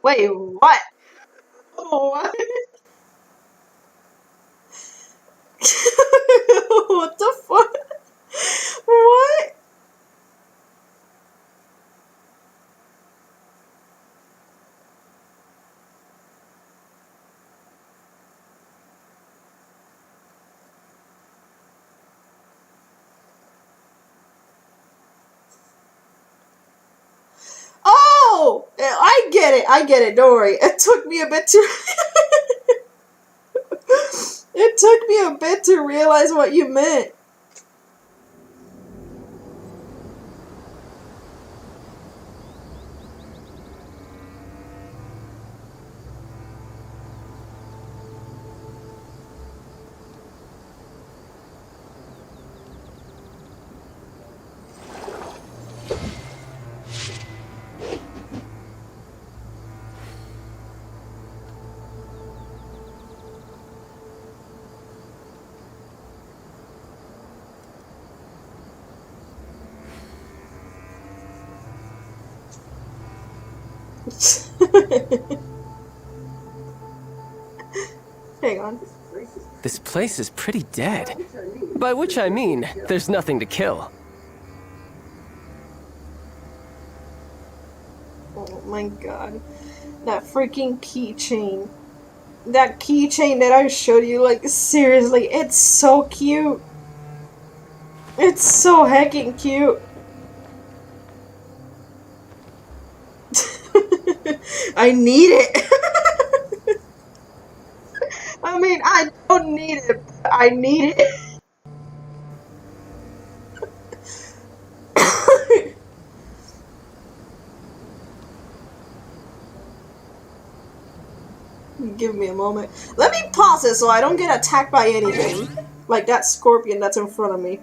Wait, what? What? What the fuck? What? Oh! I get it, don't worry. It took me a bit to... It took me a bit to realize what you meant. Hang on. This place is pretty dead. By which I mean, there's nothing to kill. Oh my god. That freaking keychain. That keychain that I showed you, like, seriously, it's so cute. It's so heckin' cute. I need it. I mean, I don't need it, but I need it. Give me a moment. Let me pause it so I don't get attacked by anything. Like that scorpion that's in front of me.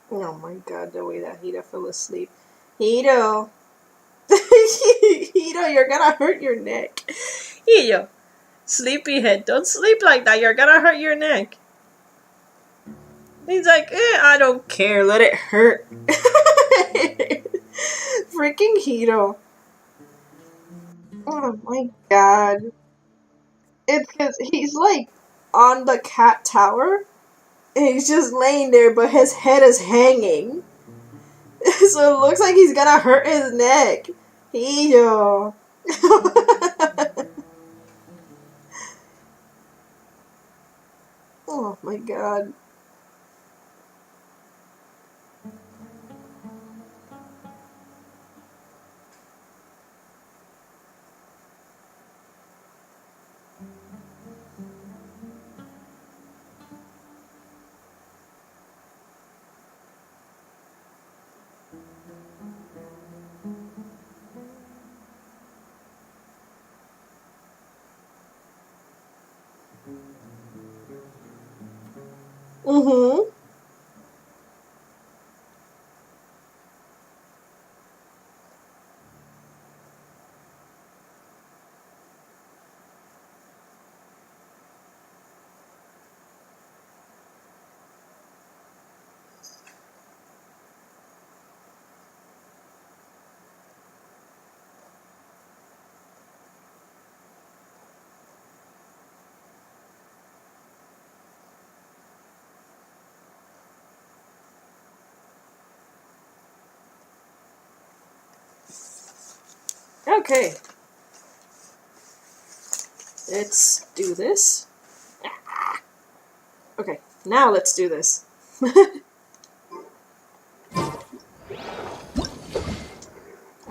Oh my god, the way that Hito fell asleep. Hito! Hito, you're gonna hurt your neck. Hito, sleepyhead, don't sleep like that, you're gonna hurt your neck. He's like, I don't care, let it hurt. Freaking Hito. Oh my god. It's because he's like on the cat tower. And he's just laying there, but his head is hanging. So it looks like he's gonna hurt his neck. Hito. Oh my god. Mm-hmm. Okay. Let's do this. Okay, now let's do this. I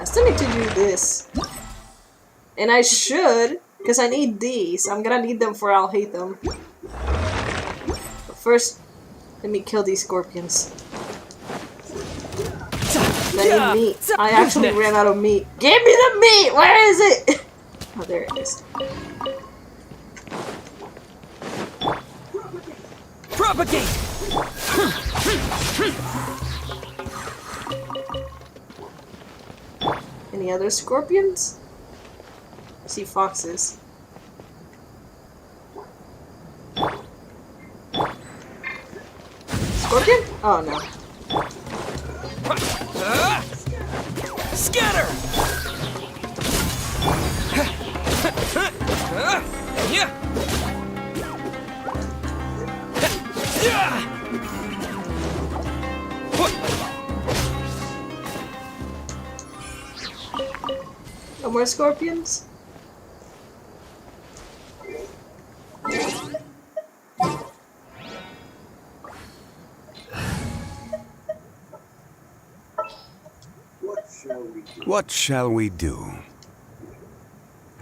still need to do this. And I should, because I need these. I'm gonna need them for I'll hate them. But first, let me kill these scorpions. I need meat. I actually ran out of meat. Give me the meat! Where is it? Oh, there it is. Propagate! Any other scorpions? I see foxes. Scorpion? Oh no. Scatter! No more scorpions? What shall we do?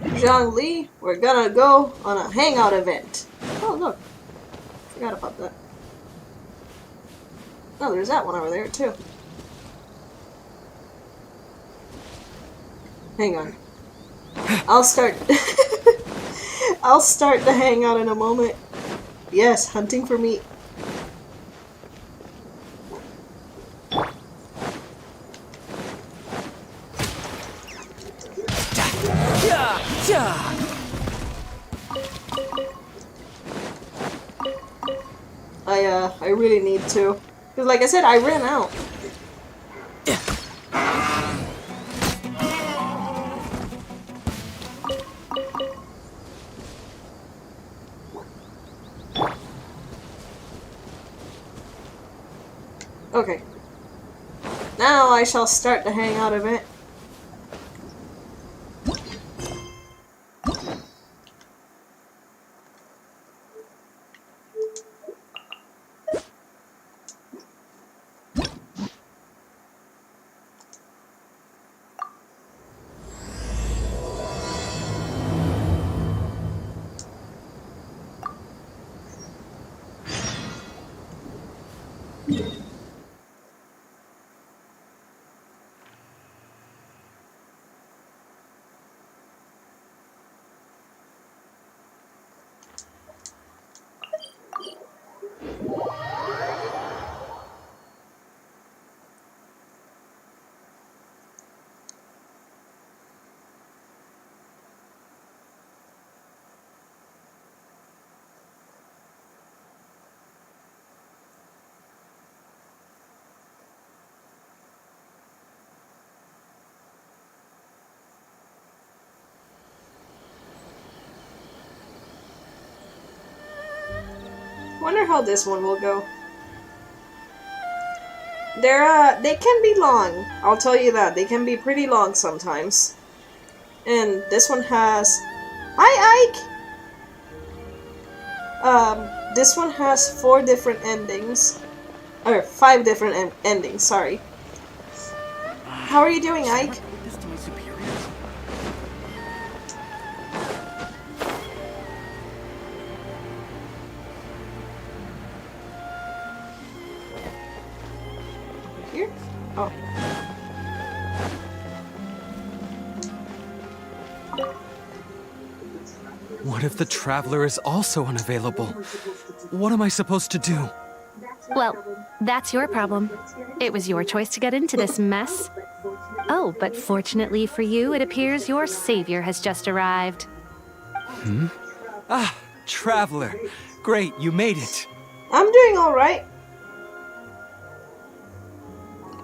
Zhongli, we're gonna go on a hangout event. Oh look. Forgot about that. Oh, there's that one over there too. Hang on. I'll start I'll start the hangout in a moment. Yes, hunting for meat. I really need to. Because like I said, I ran out. Okay. Now I shall start the hangout event. Wonder how this one will go. They can be long. I'll tell you that. They can be pretty long sometimes. And this one has... Hi, Ike! This one has 4 different endings. Or 5 different endings, sorry. How are you doing, Ike? Here? Oh. What if the Traveler is also unavailable? What am I supposed to do? Well, that's your problem. It was your choice to get into this mess. Oh, but fortunately for you, it appears your savior has just arrived. Ah, Traveler. Great, you made it. I'm doing alright.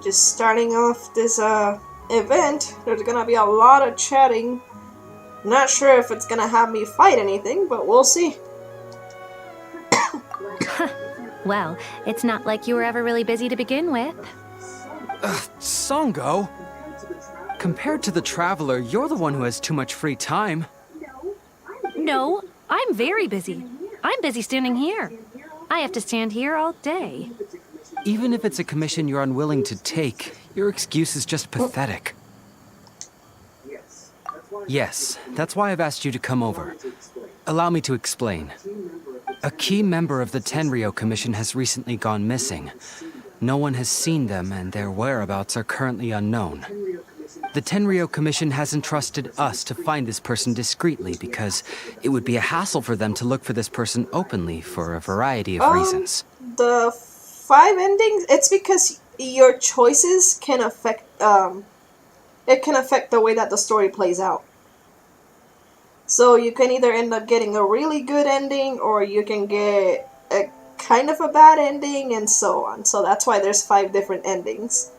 Just starting off this event. There's gonna be a lot of chatting. Not sure if it's gonna have me fight anything, but we'll see. Well, it's not like you were ever really busy to begin with. Songo? Compared to the Traveler, you're the one who has too much free time. No, I'm very busy. I'm busy standing here. I have to stand here all day. Even if it's a commission you're unwilling to take, your excuse is just pathetic. Yes, that's why I've asked you to come over. Allow me to explain. A key member of the Tenryou Commission has recently gone missing. No one has seen them, and their whereabouts are currently unknown. The Tenryou Commission has entrusted us to find this person discreetly because it would be a hassle for them to look for this person openly for a variety of reasons. The 5 endings, it's because your choices can affect, it can affect the way that the story plays out. So you can either end up getting a really good ending, or you can get a kind of a bad ending, and so on. So that's why there's 5 different endings.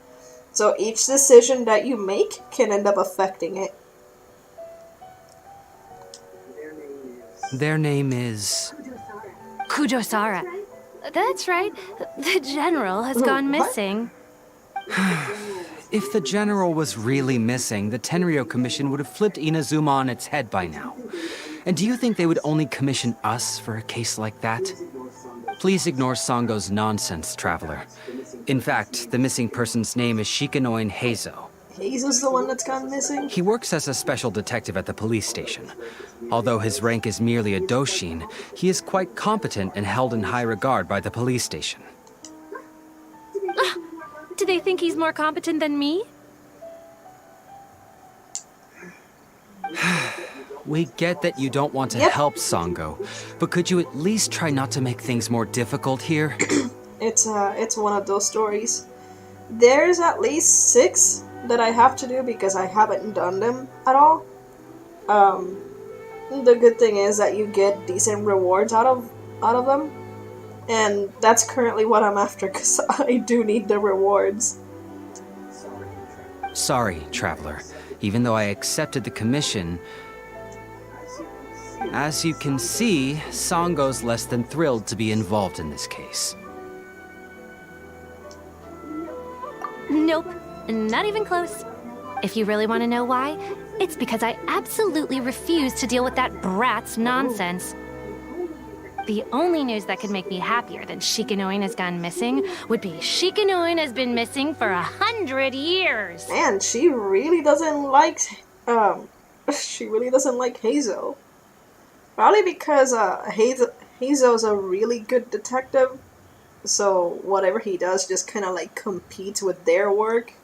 So each decision that you make can end up affecting it. Their name is... Kujosara. That's right. The general has gone missing. If the general was really missing, the Tenryou Commission would have flipped Inazuma on its head by now. And do you think they would only commission us for a case like that? Please ignore Sango's nonsense, Traveler. In fact, the missing person's name is Shikanoin Heizou. Heizou's the one that's gone missing? He works as a special detective at the police station. Although his rank is merely a doshin, he is quite competent and held in high regard by the police station. Do they think he's more competent than me? We get that you don't want to help Sango, but could you at least try not to make things more difficult here? It's one of those stories. There's at least 6 that I have to do because I haven't done them at all. The good thing is that you get decent rewards out of them, and that's currently what I'm after because I do need the rewards. Sorry, Traveler. Even though I accepted the commission, as you can see, Sango's less than thrilled to be involved in this case. Nope, not even close. If you really want to know why, it's because I absolutely refuse to deal with that brat's nonsense. The only news that could make me happier than Shikanoin has gone missing would be Shikanoin has been missing for 100 years. Man, she really doesn't like Heizou. Probably because Heizou's a really good detective, so whatever he does just kind of like competes with their work.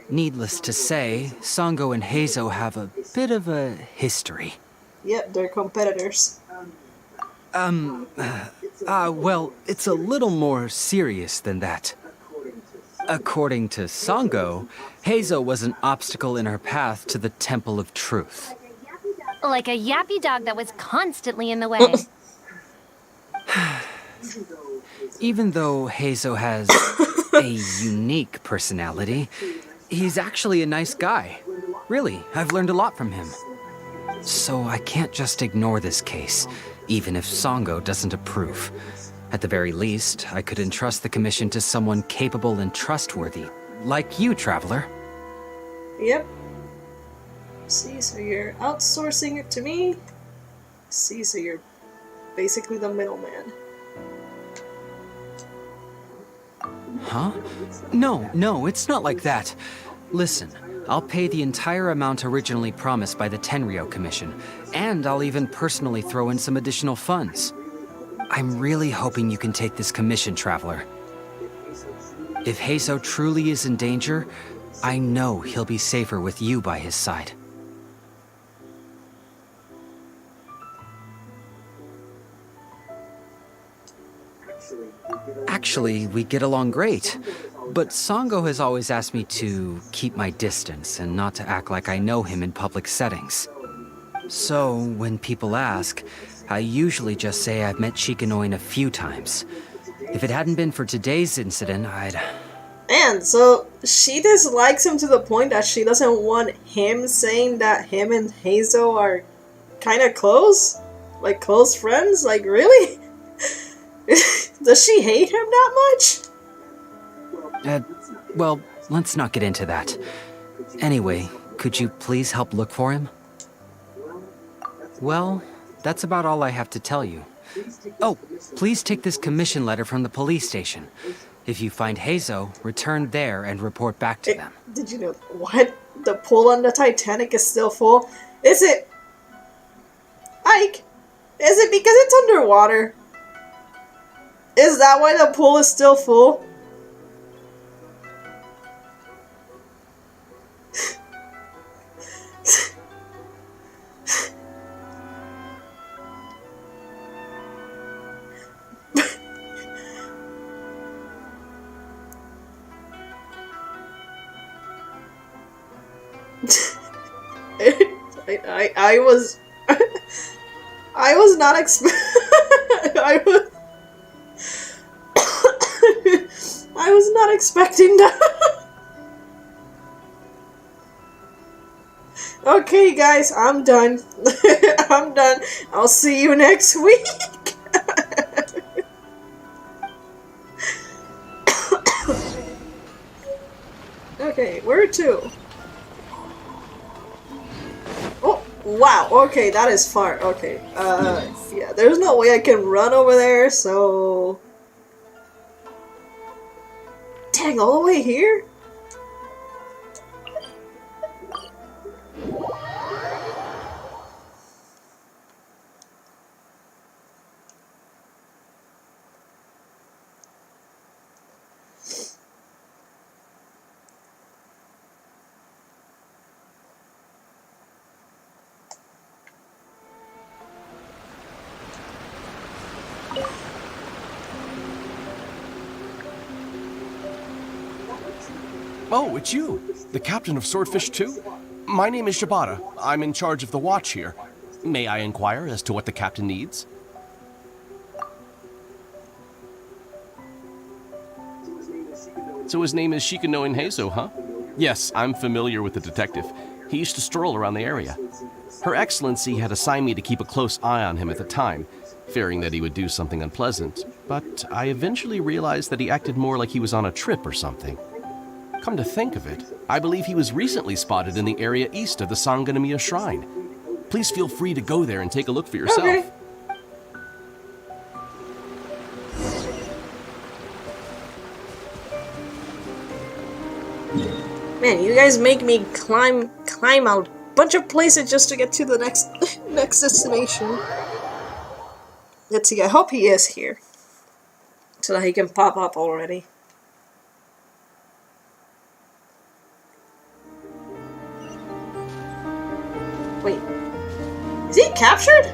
Needless to say, Sango and Heizou have a bit of a history. Yep, they're competitors. Well, it's a little more serious than that. According to Sango, Heizou was an obstacle in her path to the Temple of Truth. Like a yappy dog that was constantly in the way. Even though Heizou has a unique personality, he's actually a nice guy. Really, I've learned a lot from him. So I can't just ignore this case, even if Sango doesn't approve. At the very least, I could entrust the commission to someone capable and trustworthy, like you, Traveler. Yep. See, so you're outsourcing it to me? See, so you're basically the middleman. Huh? No, it's not like that. Listen, I'll pay the entire amount originally promised by the Tenryou Commission, and I'll even personally throw in some additional funds. I'm really hoping you can take this commission, Traveler. If Heizou truly is in danger, I know he'll be safer with you by his side. Actually, we get along great. But Sango has always asked me to keep my distance and not to act like I know him in public settings. So, when people ask, I usually just say I've met Shikanoin a few times. If it hadn't been for today's incident, And so she dislikes him to the point that she doesn't want him saying that him and Heizou are kind of close? Like close friends? Like really? Does she hate him that much? Well, let's not get into that. Anyway, could you please help look for him? Well, that's about all I have to tell you. Oh, please take this commission letter from the police station. If you find Heizou, return there and report back to them. Did you know what? The pool on the Titanic is still full? Is it... Ike? Is it because it's underwater? Is that why the pool is still full? I was I was not I was not expecting that. Okay guys, I'm done. I'm done. I'll see you next week. Okay, where to? Wow, okay, that is far. Okay, yeah, there's no way I can run over there, so... Dang, all the way here? Oh, it's you, the captain of Swordfish 2? My name is Shibata. I'm in charge of the watch here. May I inquire as to what the captain needs? So his name is Shikanoin Heizou, huh? Yes, I'm familiar with the detective. He used to stroll around the area. Her Excellency had assigned me to keep a close eye on him at the time, fearing that he would do something unpleasant, but I eventually realized that he acted more like he was on a trip or something. Come to think of it, I believe he was recently spotted in the area east of the Sanganamiya Shrine. Please feel free to go there and take a look for yourself. Okay. Man, you guys make me climb a bunch of places just to get to the next next destination. Let's see, I hope he is here. So that he can pop up already. Wait. Is he captured?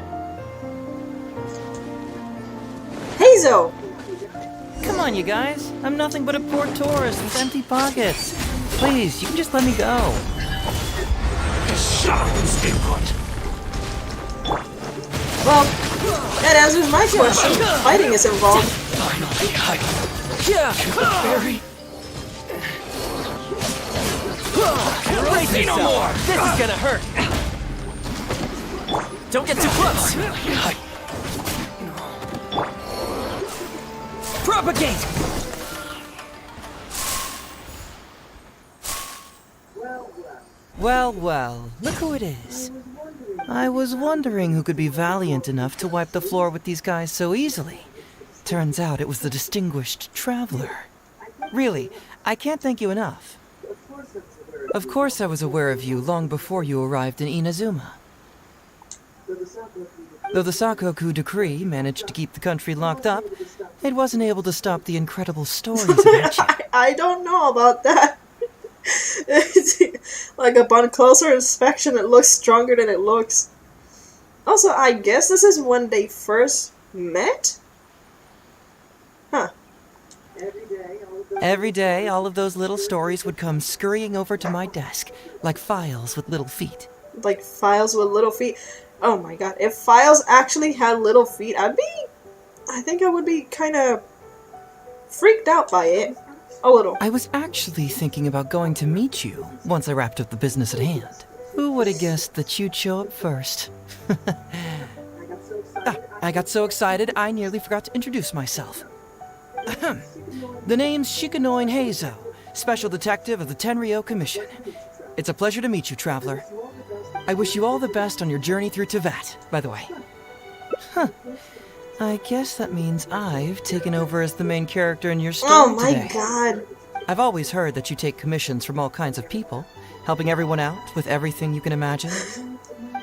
Heizou! Come on, you guys. I'm nothing but a poor tourist with empty pockets. Please, you can just let me go. Well, that answers my question. Fighting is involved. Yeah. Brace yourself. This is gonna hurt. Don't get too close. Propagate. Well, well, look who it is. I was wondering who could be valiant enough to wipe the floor with these guys so easily. Turns out it was the distinguished traveler. Really, I can't thank you enough. Of course I was aware of you long before you arrived in Inazuma. Though the Sakoku decree managed to keep the country locked up, it wasn't able to stop the incredible stories about you. I don't know about that. Like upon closer inspection, it looks stronger than it looks. Also, I guess this is when they first met? Huh. Every day, all of those little stories would come scurrying over to my desk, like files with little feet. Like files with little feet. Oh my god, if files actually had little feet, I think I would be kind of freaked out by it. A little. I was actually thinking about going to meet you once I wrapped up the business at hand. Who would have guessed that you'd show up first? I got so excited I nearly forgot to introduce myself. The name's Shikanoin Heizou, Special Detective of the Tenryou Commission. It's a pleasure to meet you, Traveler. I wish you all the best on your journey through Teyvat, by the way. Huh. I guess that means I've taken over as the main character in your story Oh my today. god. I've always heard that you take commissions from all kinds of people, helping everyone out with everything you can imagine.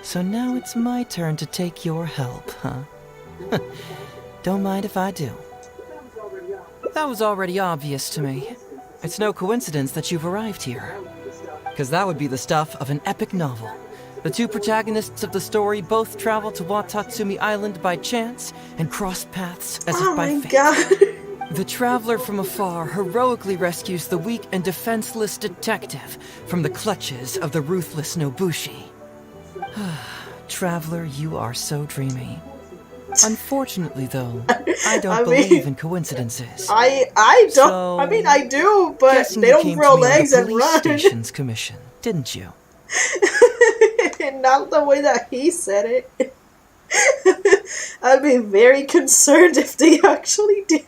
So now it's my turn to take your help, huh? Don't mind if I do. That was already obvious to me. It's no coincidence that you've arrived here. Because that would be the stuff of an epic novel. The two protagonists of the story both travel to Watatsumi Island by chance and cross paths as Oh if by my fate. god. The traveler from afar heroically rescues the weak and defenseless detective from the clutches of the ruthless Nobushi. Traveler, you are so dreamy. Unfortunately, though, I don't believe in coincidences. I don't. So, I mean, I do, but Guessing they you don't came grow to me on legs the and police run. station's commission, didn't you? Not the way that he said it. I'd be very concerned if they actually did.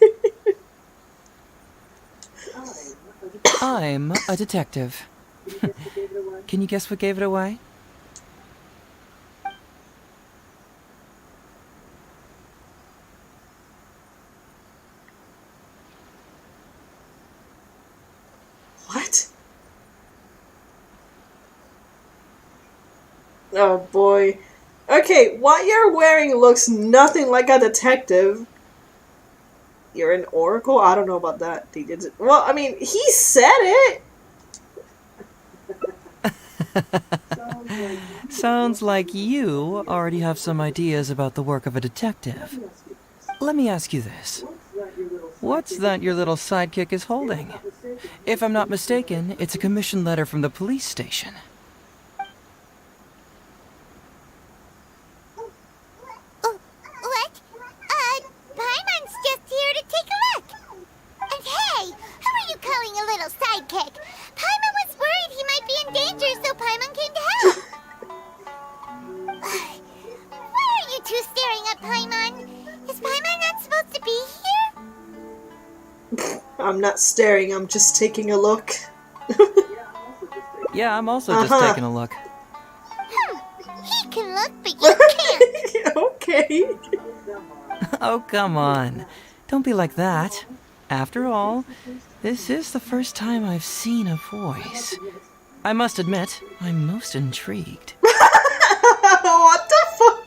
I'm a detective. Can you guess what gave it away? What? Oh boy. Okay, what you're wearing looks nothing like a detective. You're an oracle? I don't know about that. They did. Well, I mean, he said it. Sounds like you already have some ideas about the work of a detective. Let me ask you this. What's that your little sidekick is holding? If I'm not mistaken, it's a commission letter from the police station. What? Paimon's just here to take a look. And hey, who are you calling a little sidekick? Paimon was worried he might be in danger, so Paimon came to help. Why are you two staring at Paimon? Is Paimon not supposed to be here? I'm not staring, I'm just taking a look. Yeah, I'm also just taking a look. He can look, but you can't. Okay. Oh, come on. Don't be like that. After all, this is the first time I've seen a voice. I must admit, I'm most intrigued. What the fuck?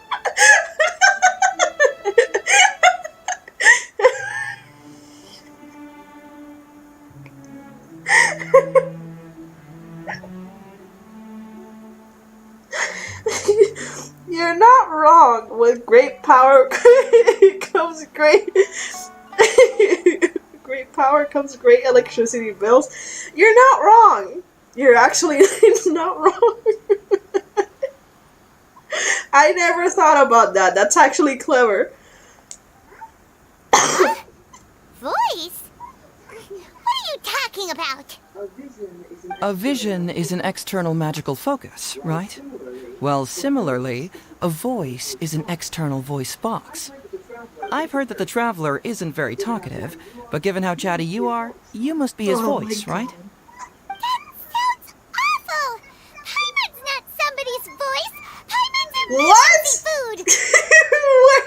You're not wrong. With great power comes great great power comes great electricity bills. You're not wrong. You're actually not wrong. I never thought about that. That's actually clever. Voice? What are you talking about? A vision is an external magical focus, right? Well, similarly, a voice is an external voice box. I've heard that the Traveler isn't very talkative, but given how chatty you are, you must be his voice, right? That sounds awful! Paimon's not somebody's voice! Paimon's What? emergency food!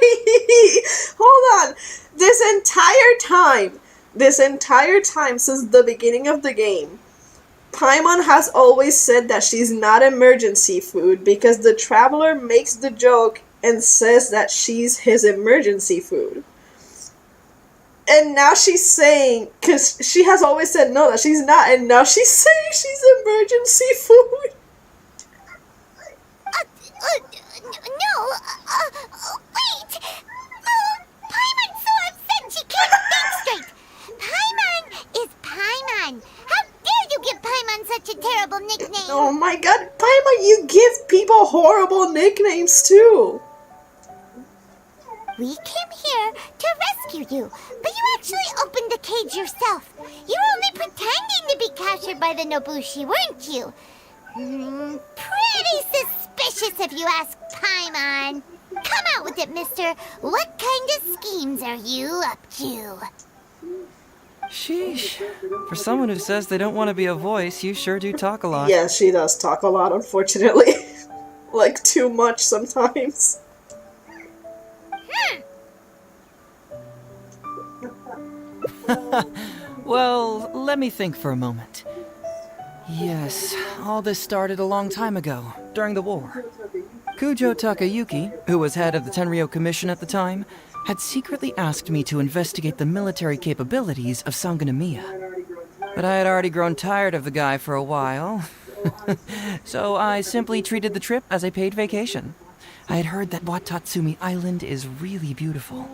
Wait, hold on. This entire time since the beginning of the game, Paimon has always said that she's not emergency food because the Traveler makes the joke and says that she's his emergency food. And now she's saying, because she has always said no, that she's not, and now she's saying she's emergency food. Wait! Paimon's so upset she can't think straight! Paimon is Paimon! How dare you give Paimon such a terrible nickname? Oh my god, Paimon, you give people horrible nicknames too. We came here to rescue you, but you actually opened the cage yourself. You were only pretending to be captured by the Nobushi, weren't you? Pretty suspicious if you ask Paimon. Come out with it, mister. What kind of schemes are you up to? Sheesh. For someone who says they don't want to be a voice, you sure do talk a lot. Yeah, she does talk a lot, unfortunately. Like, too much sometimes. Well, let me think for a moment. Yes, all this started a long time ago, during the war. Kujo Takayuki, who was head of the Tenryo Commission at the time, had secretly asked me to investigate the military capabilities of Sangonomiya. But I had already grown tired of the guy for a while, so I simply treated the trip as a paid vacation. I had heard that Watatsumi Island is really beautiful.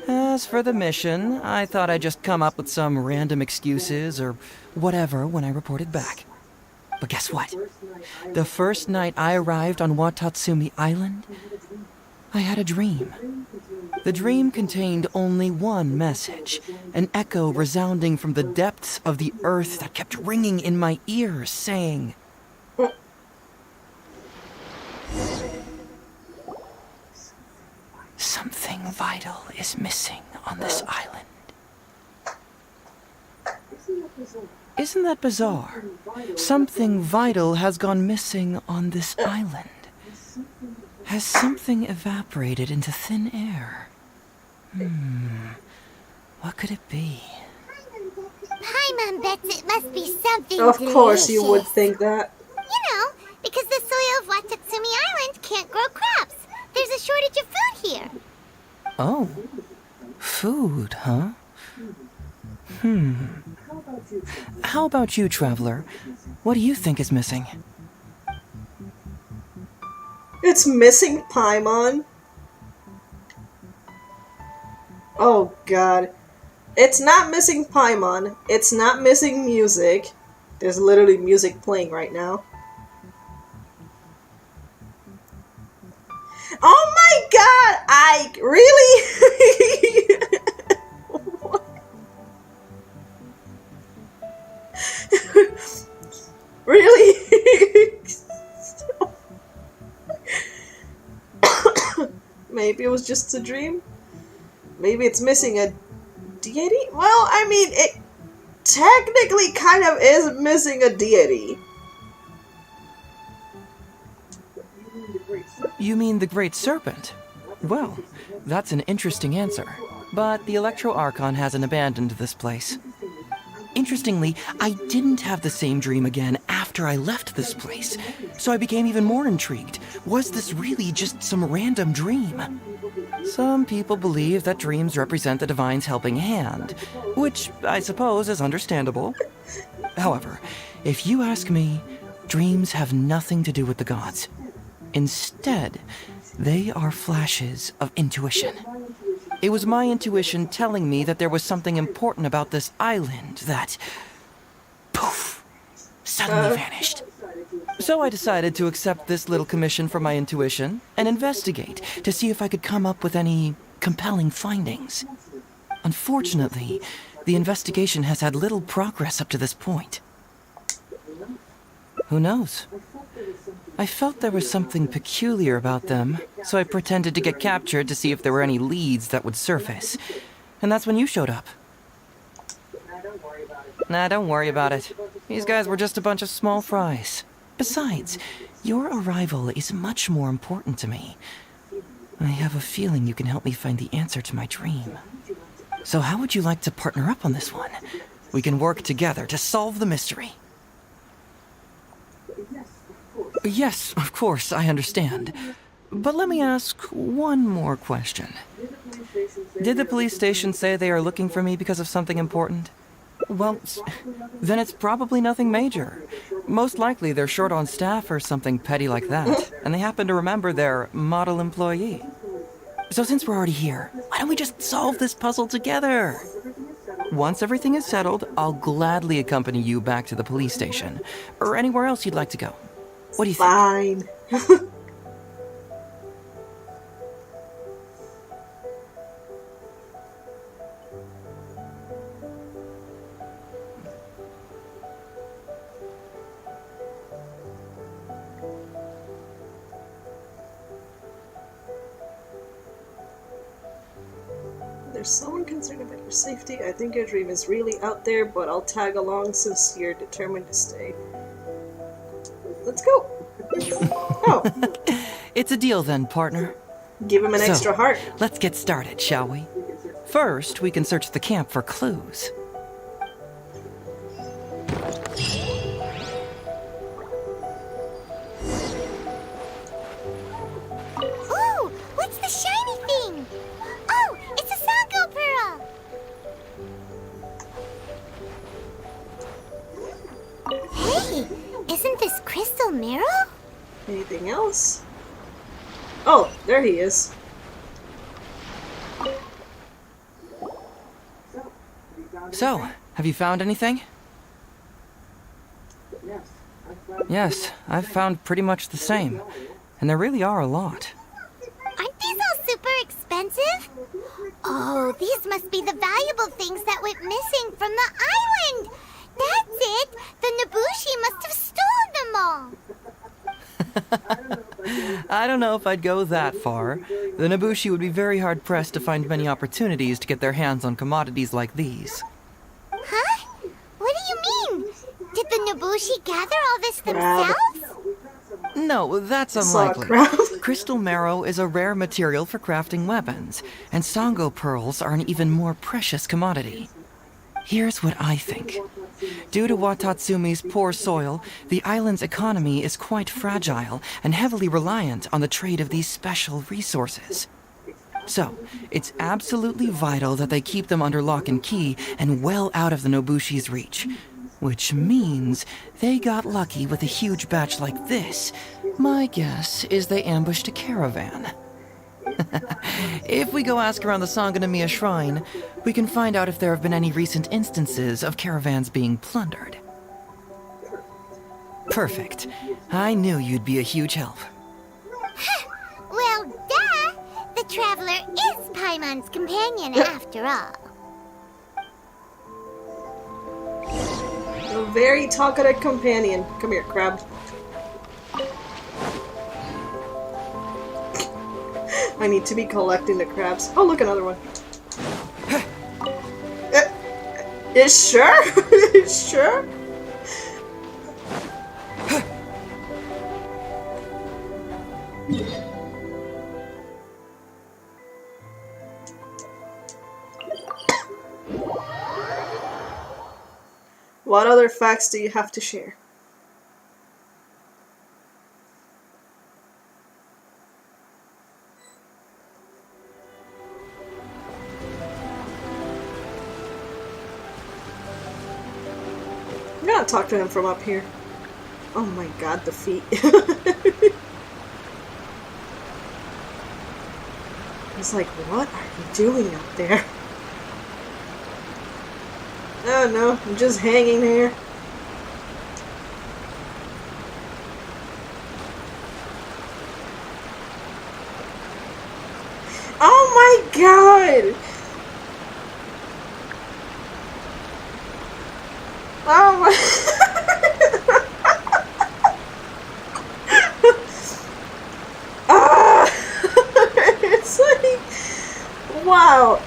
As for the mission, I thought I'd just come up with some random excuses or whatever when I reported back. But guess what? The first night I arrived on Watatsumi Island, I had a dream. The dream contained only one message, an echo resounding from the depths of the earth that kept ringing in my ears, saying, "Something vital is missing on this island." Isn't that bizarre? Something vital has gone missing on this island. Has something evaporated into thin air? What could it be? Paimon bets it must be something Of course you would delicious. think that. You know, because the soil of Watatsumi Island can't grow crops. There's a shortage of food here. Oh, food, huh? How about you, traveler? What do you think is missing? It's missing Paimon. Oh god. It's not missing Paimon. It's not missing music. There's literally music playing right now. Oh my god! I really? Really? Maybe it was just a dream? Maybe it's missing a deity? Well, I mean, it technically kind of is missing a deity. You mean the Great Serpent? Well, that's an interesting answer. But the Electro Archon hasn't abandoned this place. Interestingly, I didn't have the same dream again after I left this place, so I became even more intrigued. Was this really just some random dream? Some people believe that dreams represent the Divine's helping hand, which I suppose is understandable. However, if you ask me, dreams have nothing to do with the gods. Instead, they are flashes of intuition. It was my intuition telling me that there was something important about this island that, poof, suddenly vanished. So I decided to accept this little commission from my intuition and investigate to see if I could come up with any compelling findings. Unfortunately, the investigation has had little progress up to this point. Who knows? I felt there was something peculiar about them, so I pretended to get captured to see if there were any leads that would surface. And that's when you showed up. Nah, don't worry about it. These guys were just a bunch of small fries. Besides, your arrival is much more important to me. I have a feeling you can help me find the answer to my dream. So how would you like to partner up on this one? We can work together to solve the mystery. Yes, of course, I understand. But let me ask one more question. Did the police station say they are looking for me because of something important? Well, then it's probably nothing major. Most likely they're short on staff or something petty like that, and they happen to remember their model employee. So since we're already here, why don't we just solve this puzzle together? Once everything is settled, I'll gladly accompany you back to the police station, or anywhere else you'd like to go. What do you think? Fine. There's someone concerned about your safety. I think your dream is really out there, but I'll tag along since you're determined to stay. Let's go! Oh. It's a deal then, partner. Give him an extra heart. Let's get started, shall we? First, we can search the camp for clues. Ooh, what's the shiny thing? Oh, it's a Sango pearl. Hey, isn't this Crystal Mirror? Anything else? Oh, there he is. So, have you found anything? Yes, I've found pretty much the same. And there really are a lot. Aren't these all super expensive? Oh, these must be the valuable things that went missing from the island. That's it. The Nobushi must have stolen them all. I don't know if I'd go that far. The Nobushi would be very hard-pressed to find many opportunities to get their hands on commodities like these. Huh? What do you mean? Did the Nobushi gather all this themselves? No, that's Saw a unlikely. crowd. Crystal marrow is a rare material for crafting weapons, and Sango pearls are an even more precious commodity. Here's what I think. Due to Watatsumi's poor soil, the island's economy is quite fragile and heavily reliant on the trade of these special resources. So, it's absolutely vital that they keep them under lock and key and well out of the Nobushi's reach. Which means they got lucky with a huge batch like this. My guess is they ambushed a caravan. If we go ask around the Sangonomiya Shrine, we can find out if there have been any recent instances of caravans being plundered. Perfect. I knew you'd be a huge help. Well, duh! The traveler is Paimon's companion after all. A very talkative companion. Come here, crab. I need to be collecting the crabs. Oh, look, another one. Is sure? Is sure? What other facts do you have to share? I'm gonna talk to him from up here. Oh my god, the feet. He's like, what are you doing up there? Oh no, I'm just hanging here. Oh my god! Oh my... Ah! It's like... Wow.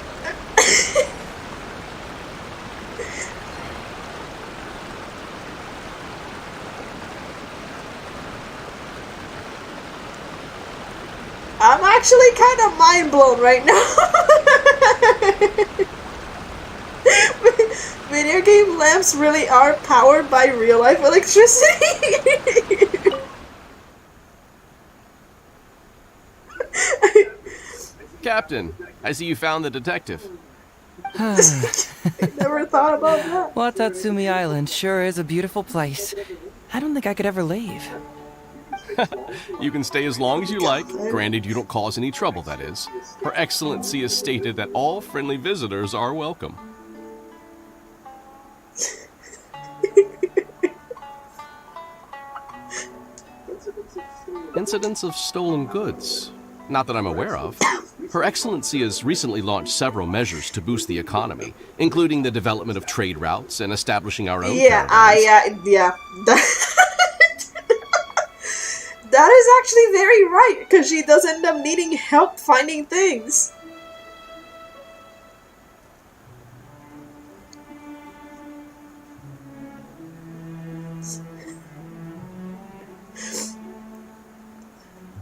I'm actually kind of mind blown right now. Video game lamps really are powered by real life electricity. Captain, I see you found the detective. Never thought about that. Watatsumi Island sure is a beautiful place. I don't think I could ever leave. You can stay as long as you like, granted you don't cause any trouble, that is. Her Excellency has stated that all friendly visitors are welcome. Incidents of stolen goods? Not that I'm aware of. Her Excellency has recently launched several measures to boost the economy, including the development of trade routes and establishing our own caravans. Yeah. That is actually very right, because she does end up needing help finding things.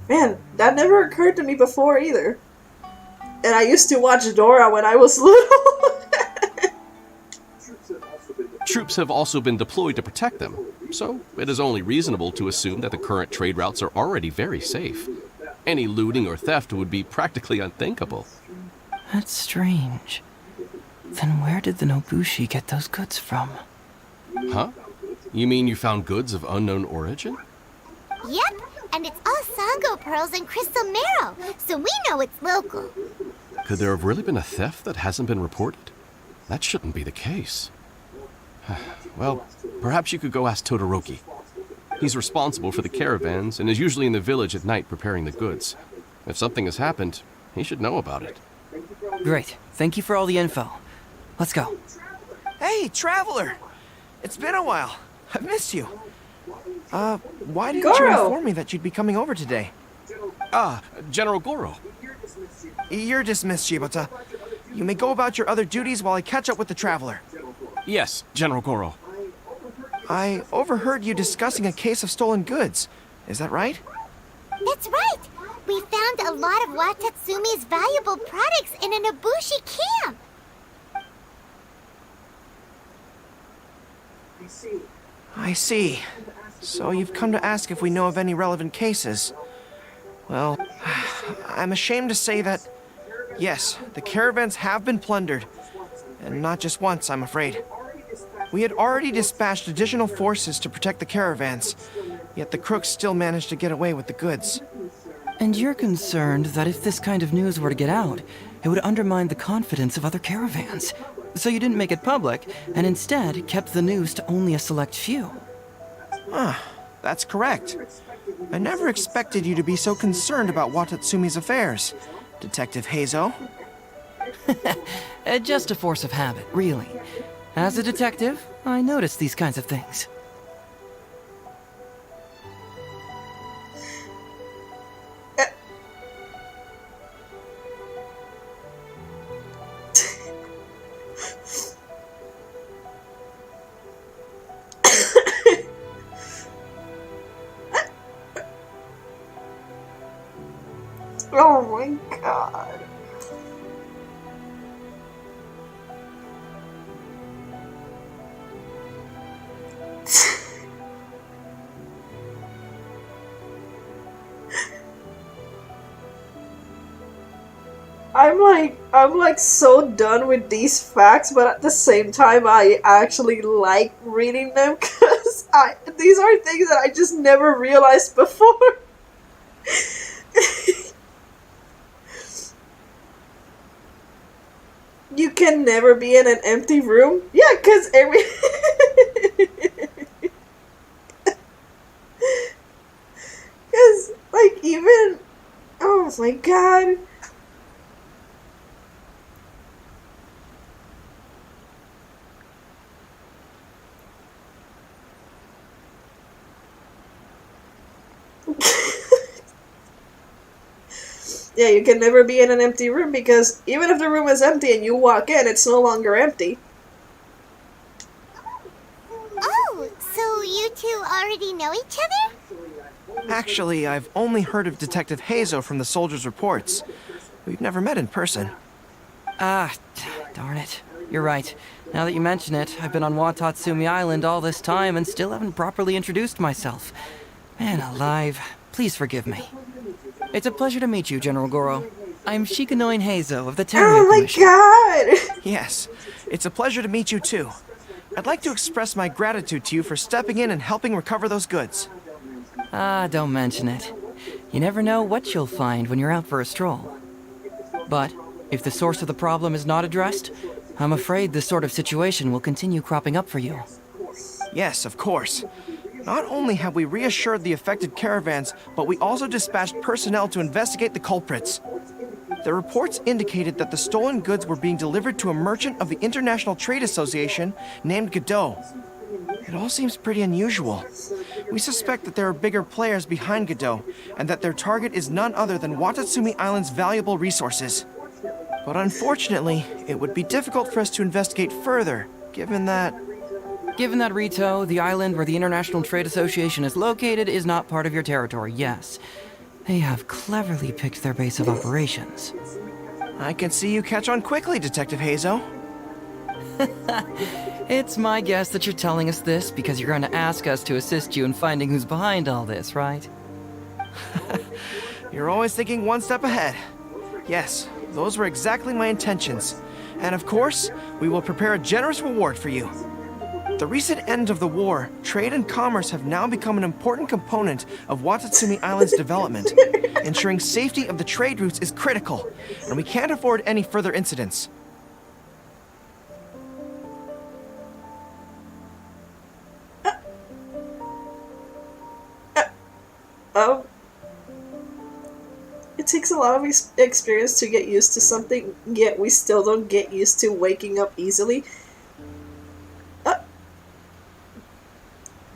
Man, that never occurred to me before either. And I used to watch Dora when I was little. Troops have also been deployed to protect them, so it is only reasonable to assume that the current trade routes are already very safe. Any looting or theft would be practically unthinkable. That's strange. Then where did the Nobushi get those goods from? Huh? You mean you found goods of unknown origin? Yep, and it's all Sango pearls and crystal marrow, so we know it's local. Could there have really been a theft that hasn't been reported? That shouldn't be the case. Well, perhaps you could go ask Todoroki. He's responsible for the caravans and is usually in the village at night preparing the goods. If something has happened, he should know about it. Great. Thank you for all the info. Let's go. Hey, Traveler! It's been a while. I've missed you. Why didn't you Goro! inform me that you'd be coming over today? General Goro. You're dismissed, Shibata. You may go about your other duties while I catch up with the Traveler. Yes, General Goro. I overheard you discussing a case of stolen goods. Is that right? That's right. We found a lot of Watatsumi's valuable products in a Nobushi camp. I see. So you've come to ask if we know of any relevant cases. Well, I'm ashamed to say that, yes, the caravans have been plundered. And not just once, I'm afraid. We had already dispatched additional forces to protect the caravans, yet the crooks still managed to get away with the goods. And you're concerned that if this kind of news were to get out, it would undermine the confidence of other caravans. So you didn't make it public, and instead kept the news to only a select few. That's correct. I never expected you to be so concerned about Watatsumi's affairs, Detective Heizou. Just a force of habit, really. As a detective, I notice these kinds of things. Oh my god. I'm like so done with these facts, but at the same time I actually like reading them because these are things that I just never realized before. You can never be in an empty room? Yeah, because every... Because, like, even... Oh my god. Yeah, you can never be in an empty room because even if the room is empty and you walk in, it's no longer empty. Oh, so you two already know each other? Actually, I've only heard of Detective Heizou from the soldiers' reports. We've never met in person. Darn it. You're right. Now that you mention it, I've been on Watatsumi Island all this time and still haven't properly introduced myself. Man alive, please forgive me. It's a pleasure to meet you, General Goro. I'm Shikanoin Heizou of the Tenryou Commission. Oh my god! Yes, it's a pleasure to meet you too. I'd like to express my gratitude to you for stepping in and helping recover those goods. Don't mention it. You never know what you'll find when you're out for a stroll. But if the source of the problem is not addressed, I'm afraid this sort of situation will continue cropping up for you. Yes, of course. Not only have we reassured the affected caravans, but we also dispatched personnel to investigate the culprits. The reports indicated that the stolen goods were being delivered to a merchant of the International Trade Association named Godot. It all seems pretty unusual. We suspect that there are bigger players behind Godot, and that their target is none other than Watatsumi Island's valuable resources. But unfortunately, it would be difficult for us to investigate further, given that Rito, the island where the International Trade Association is located, is not part of your territory, yes. They have cleverly picked their base of operations. I can see you catch on quickly, Detective Heizou. It's my guess that you're telling us this because you're going to ask us to assist you in finding who's behind all this, right? You're always thinking one step ahead. Yes, those were exactly my intentions. And of course, we will prepare a generous reward for you. The recent end of the war, trade and commerce have now become an important component of Watatsumi Island's development. Ensuring safety of the trade routes is critical, and we can't afford any further incidents. It takes a lot of experience to get used to something, yet we still don't get used to waking up easily.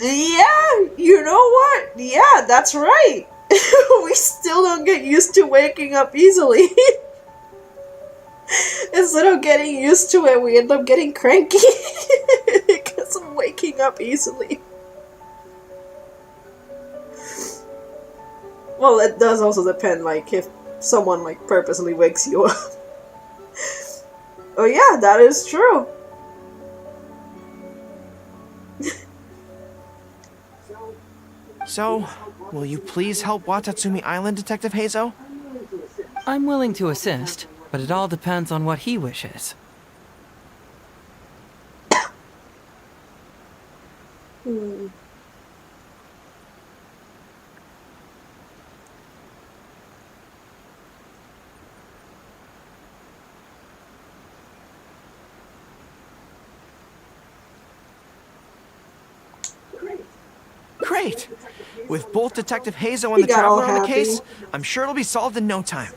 Yeah, you know what? Yeah, that's right. We still don't get used to waking up easily. Instead of getting used to it, we end up getting cranky because of waking up easily. Well, it does also depend, like, if someone, like, purposely wakes you up. Oh yeah, that is true. So, will you please help Watatsumi Island, Detective Heizou? I'm willing to assist, but it all depends on what he wishes. Great! With both Detective Heizou and the got all Traveler on the happy. case, I'm sure it'll be solved in no time.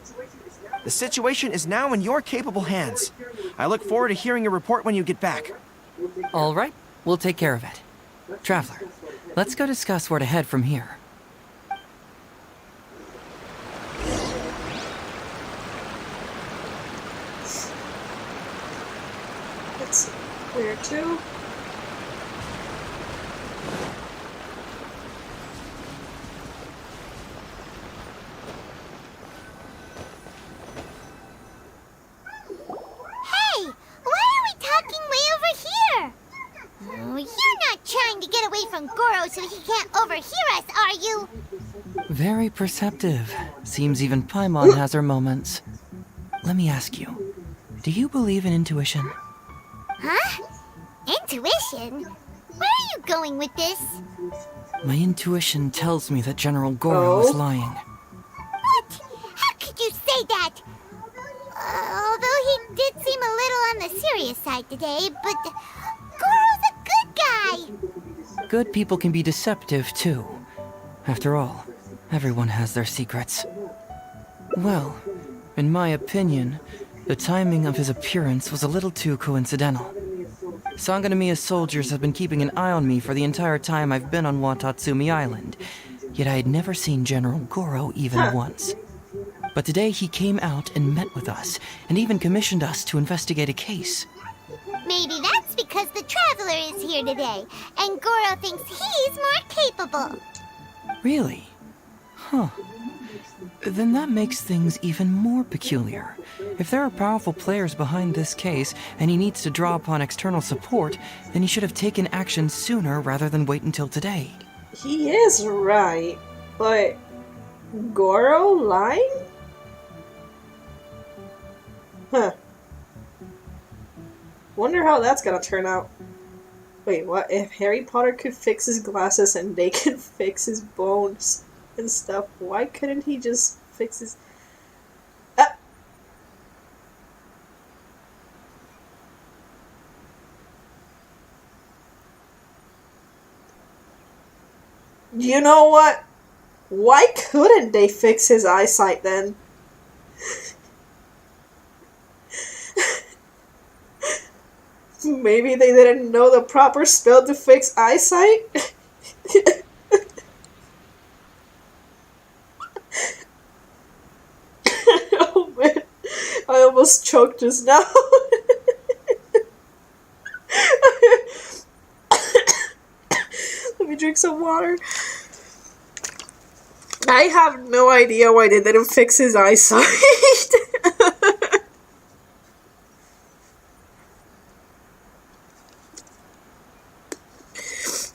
The situation is now in your capable hands. I look forward to hearing your report when you get back. All right, we'll take care of it. Traveler, let's go discuss where to head from here. Let's see. Where to? Hey, why are we talking way over here? Oh, you're not trying to get away from Goro so he can't overhear us, are you? Very perceptive. Seems even Paimon has her moments. Let me ask you, do you believe in intuition? Huh? Intuition? Where are you going with this? My intuition tells me that General Goro is lying. What? How could you say that? Although he did seem a little on the serious side today, but Goro's a good guy. Good people can be deceptive, too. After all, everyone has their secrets. Well, in my opinion, the timing of his appearance was a little too coincidental. Sanganamiya's soldiers have been keeping an eye on me for the entire time I've been on Watatsumi Island, yet I had never seen General Goro even once. But today he came out and met with us, and even commissioned us to investigate a case. Maybe that's because the Traveler is here today, and Goro thinks he's more capable. Really? Huh. Then that makes things even more peculiar. If there are powerful players behind this case, and he needs to draw upon external support, then he should have taken action sooner rather than wait until today. He is right, but Goro lying? Huh. Wonder how that's gonna turn out. Wait, what? If Harry Potter could fix his glasses and they could fix his bones and stuff, why couldn't he just fix his... You know what? Why couldn't they fix his eyesight then? Maybe they didn't know the proper spell to fix eyesight? Oh man, I almost choked just now. Let me drink some water. I have no idea why they didn't fix his eyesight.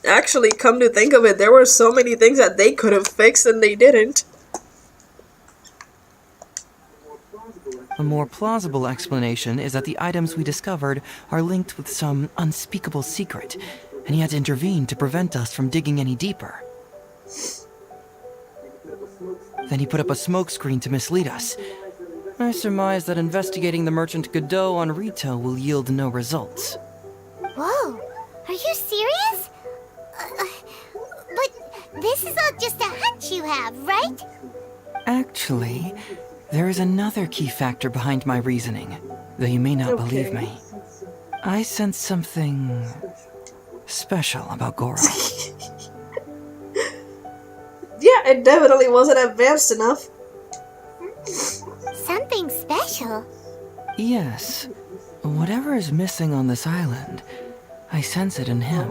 Actually, come to think of it, there were so many things that they could have fixed and they didn't. A more plausible explanation is that the items we discovered are linked with some unspeakable secret, and he had to intervene to prevent us from digging any deeper. Then he put up a smokescreen to mislead us. I surmise that investigating the merchant Godot on Rito will yield no results. Whoa, are you serious? But this is all just a hunch you have, right? Actually, there is another key factor behind my reasoning, though you may not believe me. I sense something special about Goro. Yeah, it definitely wasn't advanced enough. Something special? Yes. Whatever is missing on this island, I sense it in him.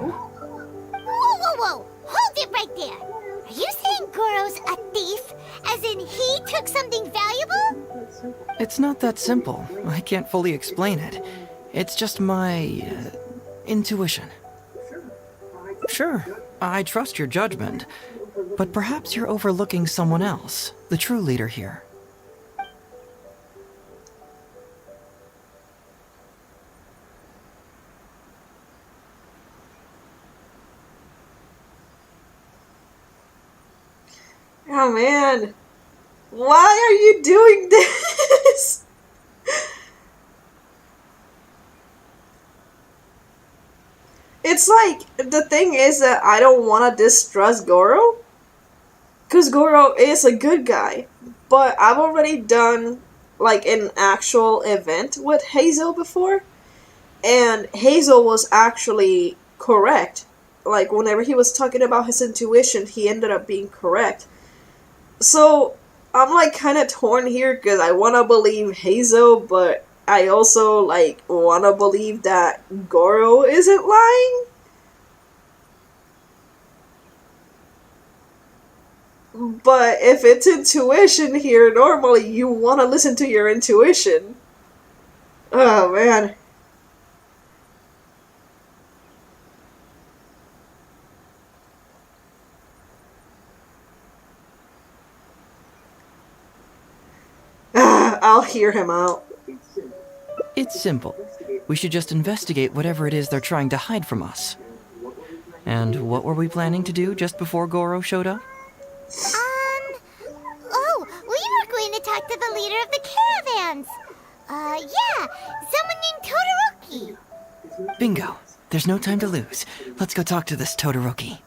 Whoa! Hold it right there! Are you saying Goro's a thief? As in he took something valuable? It's not that simple. I can't fully explain it. It's just my intuition. Sure, I trust your judgment, but perhaps you're overlooking someone else, the true leader here. Oh man, why are you doing this? It's like, the thing is that I don't want to distrust Goro, because Goro is a good guy, but I've already done like an actual event with Heizou before, and Heizou was actually correct. Like, whenever he was talking about his intuition, he ended up being correct. So, I'm like kind of torn here because I want to believe Heizou, but I also like want to believe that Goro isn't lying. But if it's intuition here, normally you want to listen to your intuition. Oh man. I'll hear him out. It's simple. We should just investigate whatever it is they're trying to hide from us. And what were we planning to do just before Goro showed up? Oh, we were going to talk to the leader of the caravans. Yeah, someone named Todoroki. Bingo. There's no time to lose. Let's go talk to this Todoroki.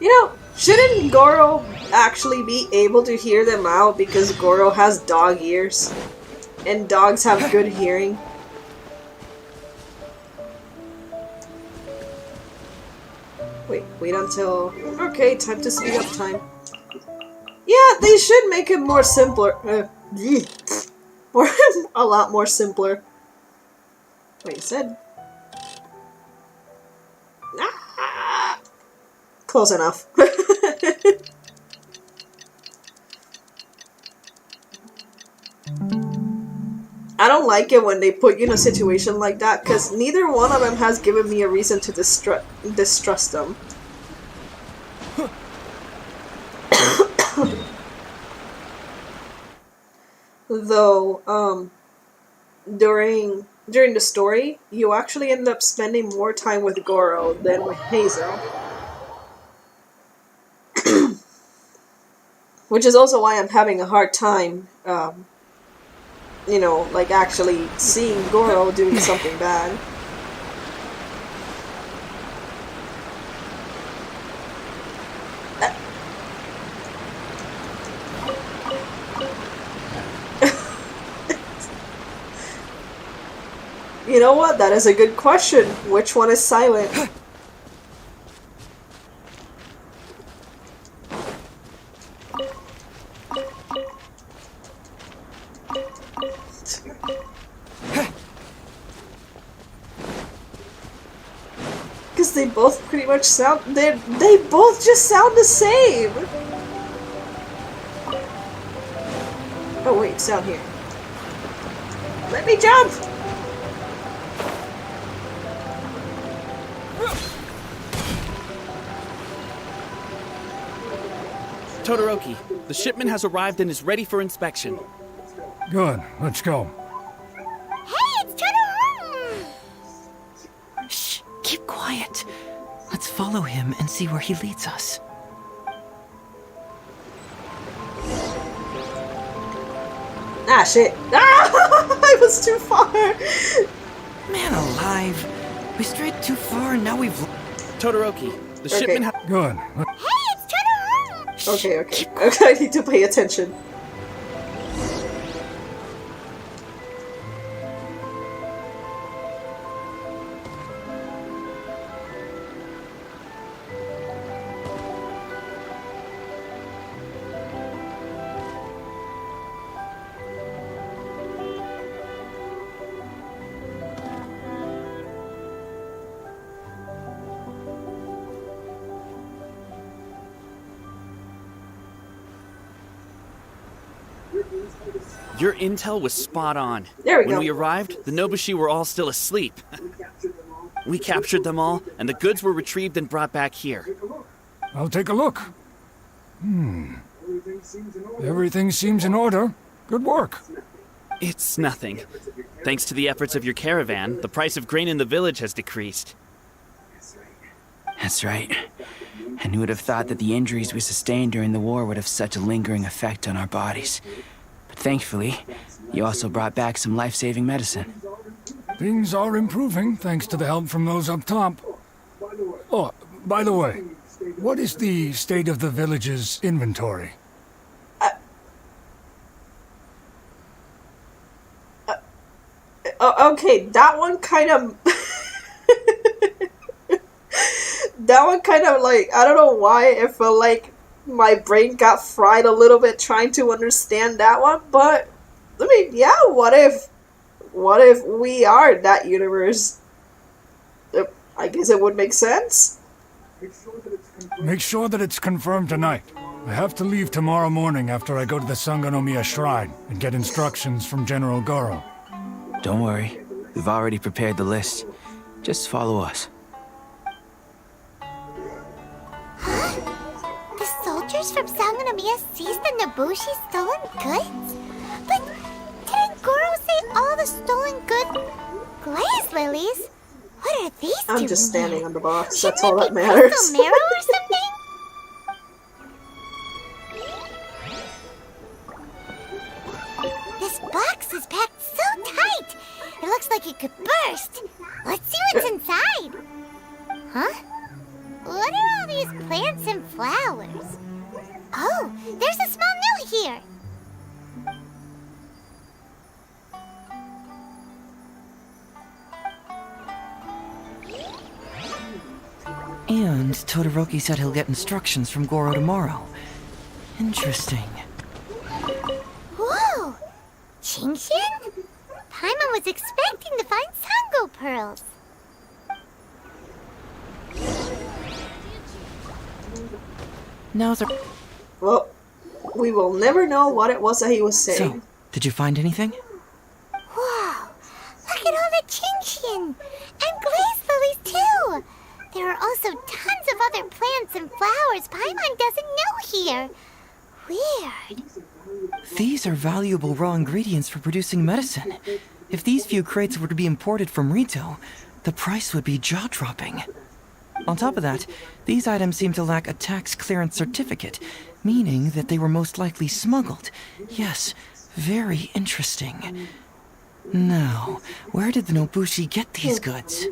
You know, shouldn't Goro actually be able to hear them out because Goro has dog ears? And dogs have good hearing. Wait until... Okay, time to speed up time. Yeah, they should make it more simpler. A lot more simpler. Wait, you said... Ah! Close enough. I don't like it when they put you in a situation like that, because neither one of them has given me a reason to distrust them. Though, during the story, you actually end up spending more time with Goro than with Heizou. Which is also why I'm having a hard time, you know, like actually seeing Goro doing something bad. You know what? That is a good question. Which one is silent? they both pretty much sound... They both just sound the same! Oh wait, it's down here. Let me jump! Todoroki, the shipment has arrived and is ready for inspection. Good, let's go. Hey, it's Todoroki! Shh, keep quiet. Let's follow him and see where he leads us. Ah, shit. Ah! I was too far! Man alive. We strayed too far and now we've... Todoroki, the shipment has... Good. Hey, it's Todoroki! Okay. I need to pay attention. Your intel was spot on. There we When go. we arrived, the Nobushi were all still asleep. We captured them all, and the goods were retrieved and brought back here. I'll take a look. Everything seems in order. Good work. It's nothing. Thanks to the efforts of your caravan, the price of grain in the village has decreased. That's right. And who would have thought that the injuries we sustained during the war would have such a lingering effect on our bodies? But thankfully, you also brought back some life-saving medicine. Things are improving thanks to the help from those up top. Oh, by the way, what is the state of the village's inventory? Okay, that one kind of... that one kind of like, I don't know why it felt like my brain got fried a little bit trying to understand that one, but I mean, yeah, what if we are that universe? I guess it would make sense. Make sure that it's confirmed tonight. I have to leave tomorrow morning after I go to the Sangonomiya Shrine and get instructions from General Goro. Don't worry, we've already prepared the list. Just follow us. The soldiers from Sangonomiya seized the Nobushi stolen goods? But didn't Goro say all the stolen goods? Glaze lilies? What are these I'm doing just standing here? on the box. Shouldn't That's all it that be matters. crystal marrow or something? This box is packed so tight. It looks like it could burst. Let's see what's inside. Huh? What are all these plants and flowers? Oh, there's a small note here. And Todoroki said he'll get instructions from Goro tomorrow. Interesting. Whoa! Genshin? Paimon was expecting to find Sango pearls. Now's our... Well, we will never know what it was that he was saying. So, did you find anything? Wow! Look at all the Genshin! And glaze lilies, too! There are also tons of other plants and flowers Paimon doesn't know here. Weird. These are valuable raw ingredients for producing medicine. If these few crates were to be imported from Rito, the price would be jaw-dropping. On top of that, these items seem to lack a tax clearance certificate, meaning that they were most likely smuggled. Yes, very interesting. Now, where did the Nobushi get these goods?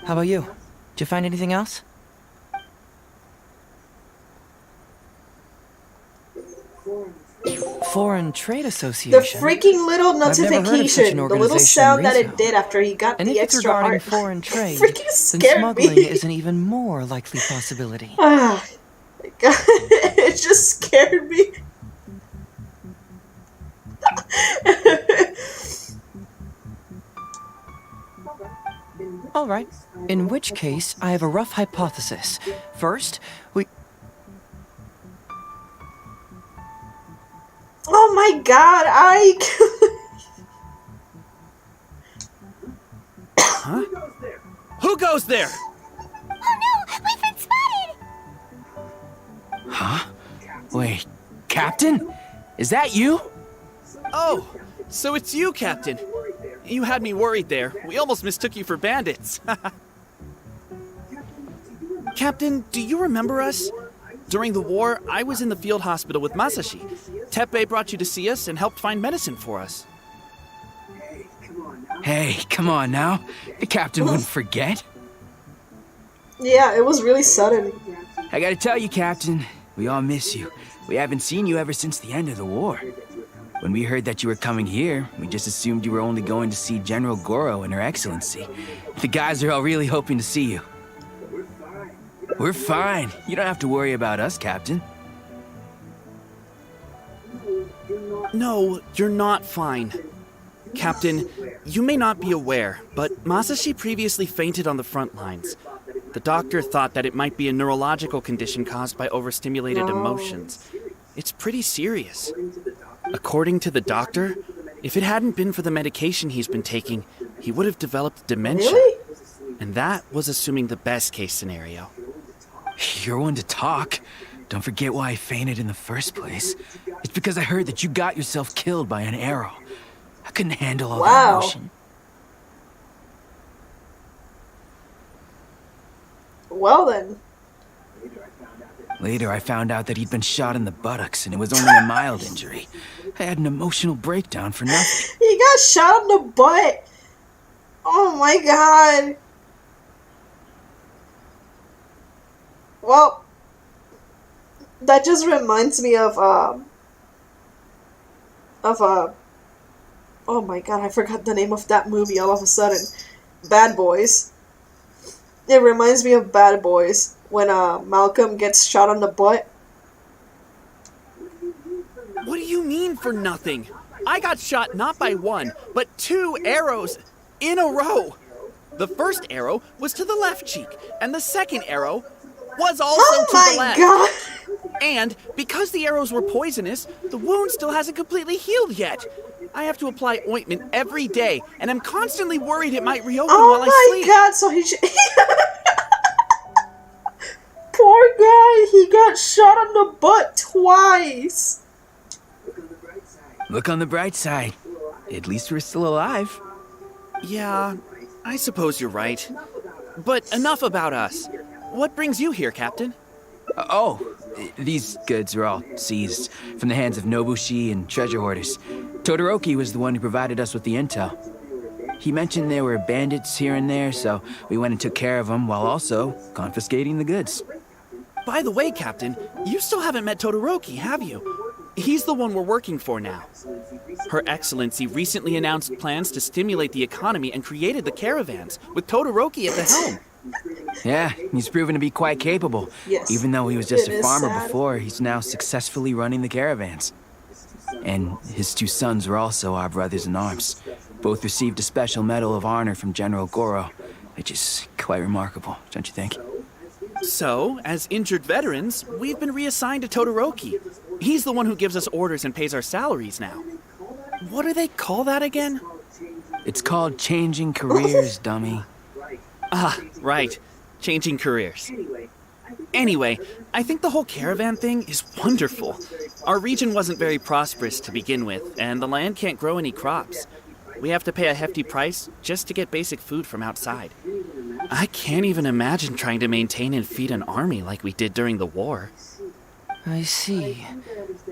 How about you? Did you find anything else? Foreign Trade The Association. freaking little I've never heard of such notification, an the little organization sound that Rizzo. it did after he got And the if it's extra regarding heart, foreign trade, freaking then scared smuggling me. is an even more likely possibility. Ah, my God, it just scared me. All right. In which case, I have a rough hypothesis. First, we... Oh my god, Huh? Who goes there? Oh no! We've been spotted! Huh? Wait, Captain? Is that you? Oh, so it's you, Captain. You had me worried there. We almost mistook you for bandits. Captain, do you remember us? During the war, I was in the field hospital with Masashi. Teppei brought you to see us and helped find medicine for us. Hey, come on now. The captain wouldn't forget. Yeah, it was really sudden. I gotta tell you, Captain, we all miss you. We haven't seen you ever since the end of the war. When we heard that you were coming here, we just assumed you were only going to see General Goro and Her Excellency. The guys are all really hoping to see you. We're fine. You don't have to worry about us, Captain. No, you're not fine. Captain, you may not be aware, but Masashi previously fainted on the front lines. The doctor thought that it might be a neurological condition caused by overstimulated emotions. It's pretty serious. According to the doctor, if it hadn't been for the medication he's been taking, he would have developed dementia. Really? And that was assuming the best case scenario. You're one to talk. Don't forget why I fainted in the first place. It's because I heard that you got yourself killed by an arrow. I couldn't handle all that emotion. Well then. Later, I found out that he'd been shot in the buttocks, and it was only a mild injury. I had an emotional breakdown for nothing. He got shot in the butt. Oh my god. Well, that just reminds me of oh my god, I forgot the name of that movie all of a sudden. Bad Boys. It reminds me of Bad Boys when Malcolm gets shot on the butt. What do you mean for nothing? I got shot not by one, but 2 arrows in a row. The first arrow was to the left cheek, and the second arrow was also to the left. God. And because the arrows were poisonous, the wound still hasn't completely healed yet. I have to apply ointment every day, and I'm constantly worried it might reopen while I sleep. Oh my god, so he poor guy, he got shot on the butt twice. Look on the bright side. At least we're still alive. Yeah, I suppose you're right. But enough about us. What brings you here, Captain? These goods are all seized from the hands of Nobushi and treasure hoarders. Todoroki was the one who provided us with the intel. He mentioned there were bandits here and there, so we went and took care of them while also confiscating the goods. By the way, Captain, you still haven't met Todoroki, have you? He's the one we're working for now. Her Excellency recently announced plans to stimulate the economy and created the caravans, with Todoroki at the helm. Yeah, he's proven to be quite capable. Yes. Even though he was just It a is farmer sad. before, he's now successfully running the caravans. And his 2 sons were also our brothers in arms. Both received a special medal of honor from General Goro, which is quite remarkable, don't you think? So, as injured veterans, we've been reassigned to Todoroki. He's the one who gives us orders and pays our salaries now. What do they call that again? It's called changing careers, dummy. Ah, right. Changing careers. Anyway, I think the whole caravan thing is wonderful. Our region wasn't very prosperous to begin with, and the land can't grow any crops. We have to pay a hefty price just to get basic food from outside. I can't even imagine trying to maintain and feed an army like we did during the war. I see.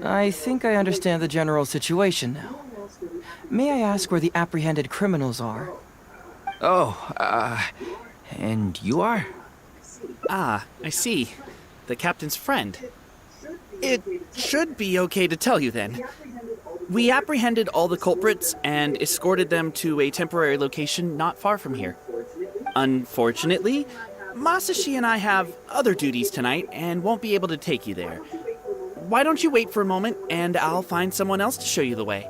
I think I understand the general situation now. May I ask where the apprehended criminals are? And you are? Ah, I see. The captain's friend. It should be okay to tell you then. We apprehended all the culprits and escorted them to a temporary location not far from here. Unfortunately, Masashi and I have other duties tonight and won't be able to take you there. Why don't you wait for a moment and I'll find someone else to show you the way.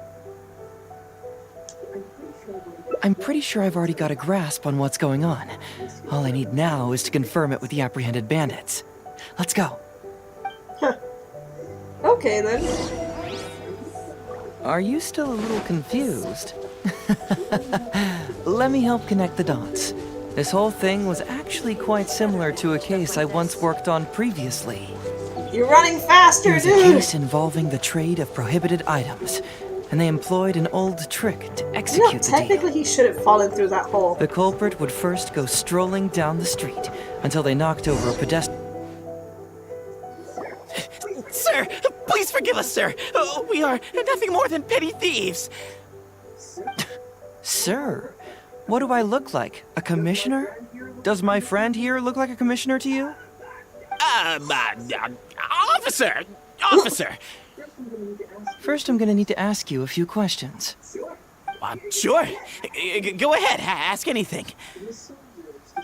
I'm pretty sure I've already got a grasp on what's going on. All I need now is to confirm it with the apprehended bandits. Let's go. Okay, then. Are you still a little confused? Let me help connect the dots. This whole thing was actually quite similar to a case I once worked on previously. You're running faster, It was dude! a case involving the trade of prohibited items, and they employed an old trick to execute the deal. Technically he should have fallen through that hole. The culprit would first go strolling down the street until they knocked over a pedestrian. Sir, please forgive us, sir. We are nothing more than petty thieves. Sir, what do I look like? A commissioner? Does my friend here look like a commissioner to you? Officer! Officer! First, I'm gonna need to ask you a few questions. Sure. Go ahead, ask anything.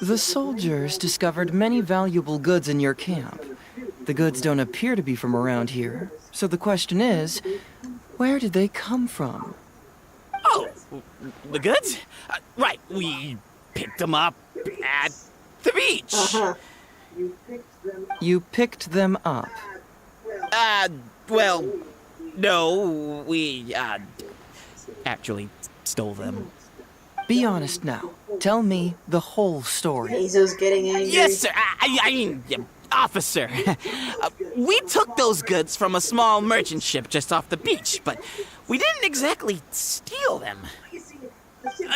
The soldiers discovered many valuable goods in your camp. The goods don't appear to be from around here, so the question is, where did they come from? Oh, the goods? Right, we picked them up at the beach. You picked them up? Well, no, we, actually stole them. Be honest now. Tell me the whole story. Heizou's getting angry. Yes, sir. I mean, officer. We took those goods from a small merchant ship just off the beach, but we didn't exactly steal them.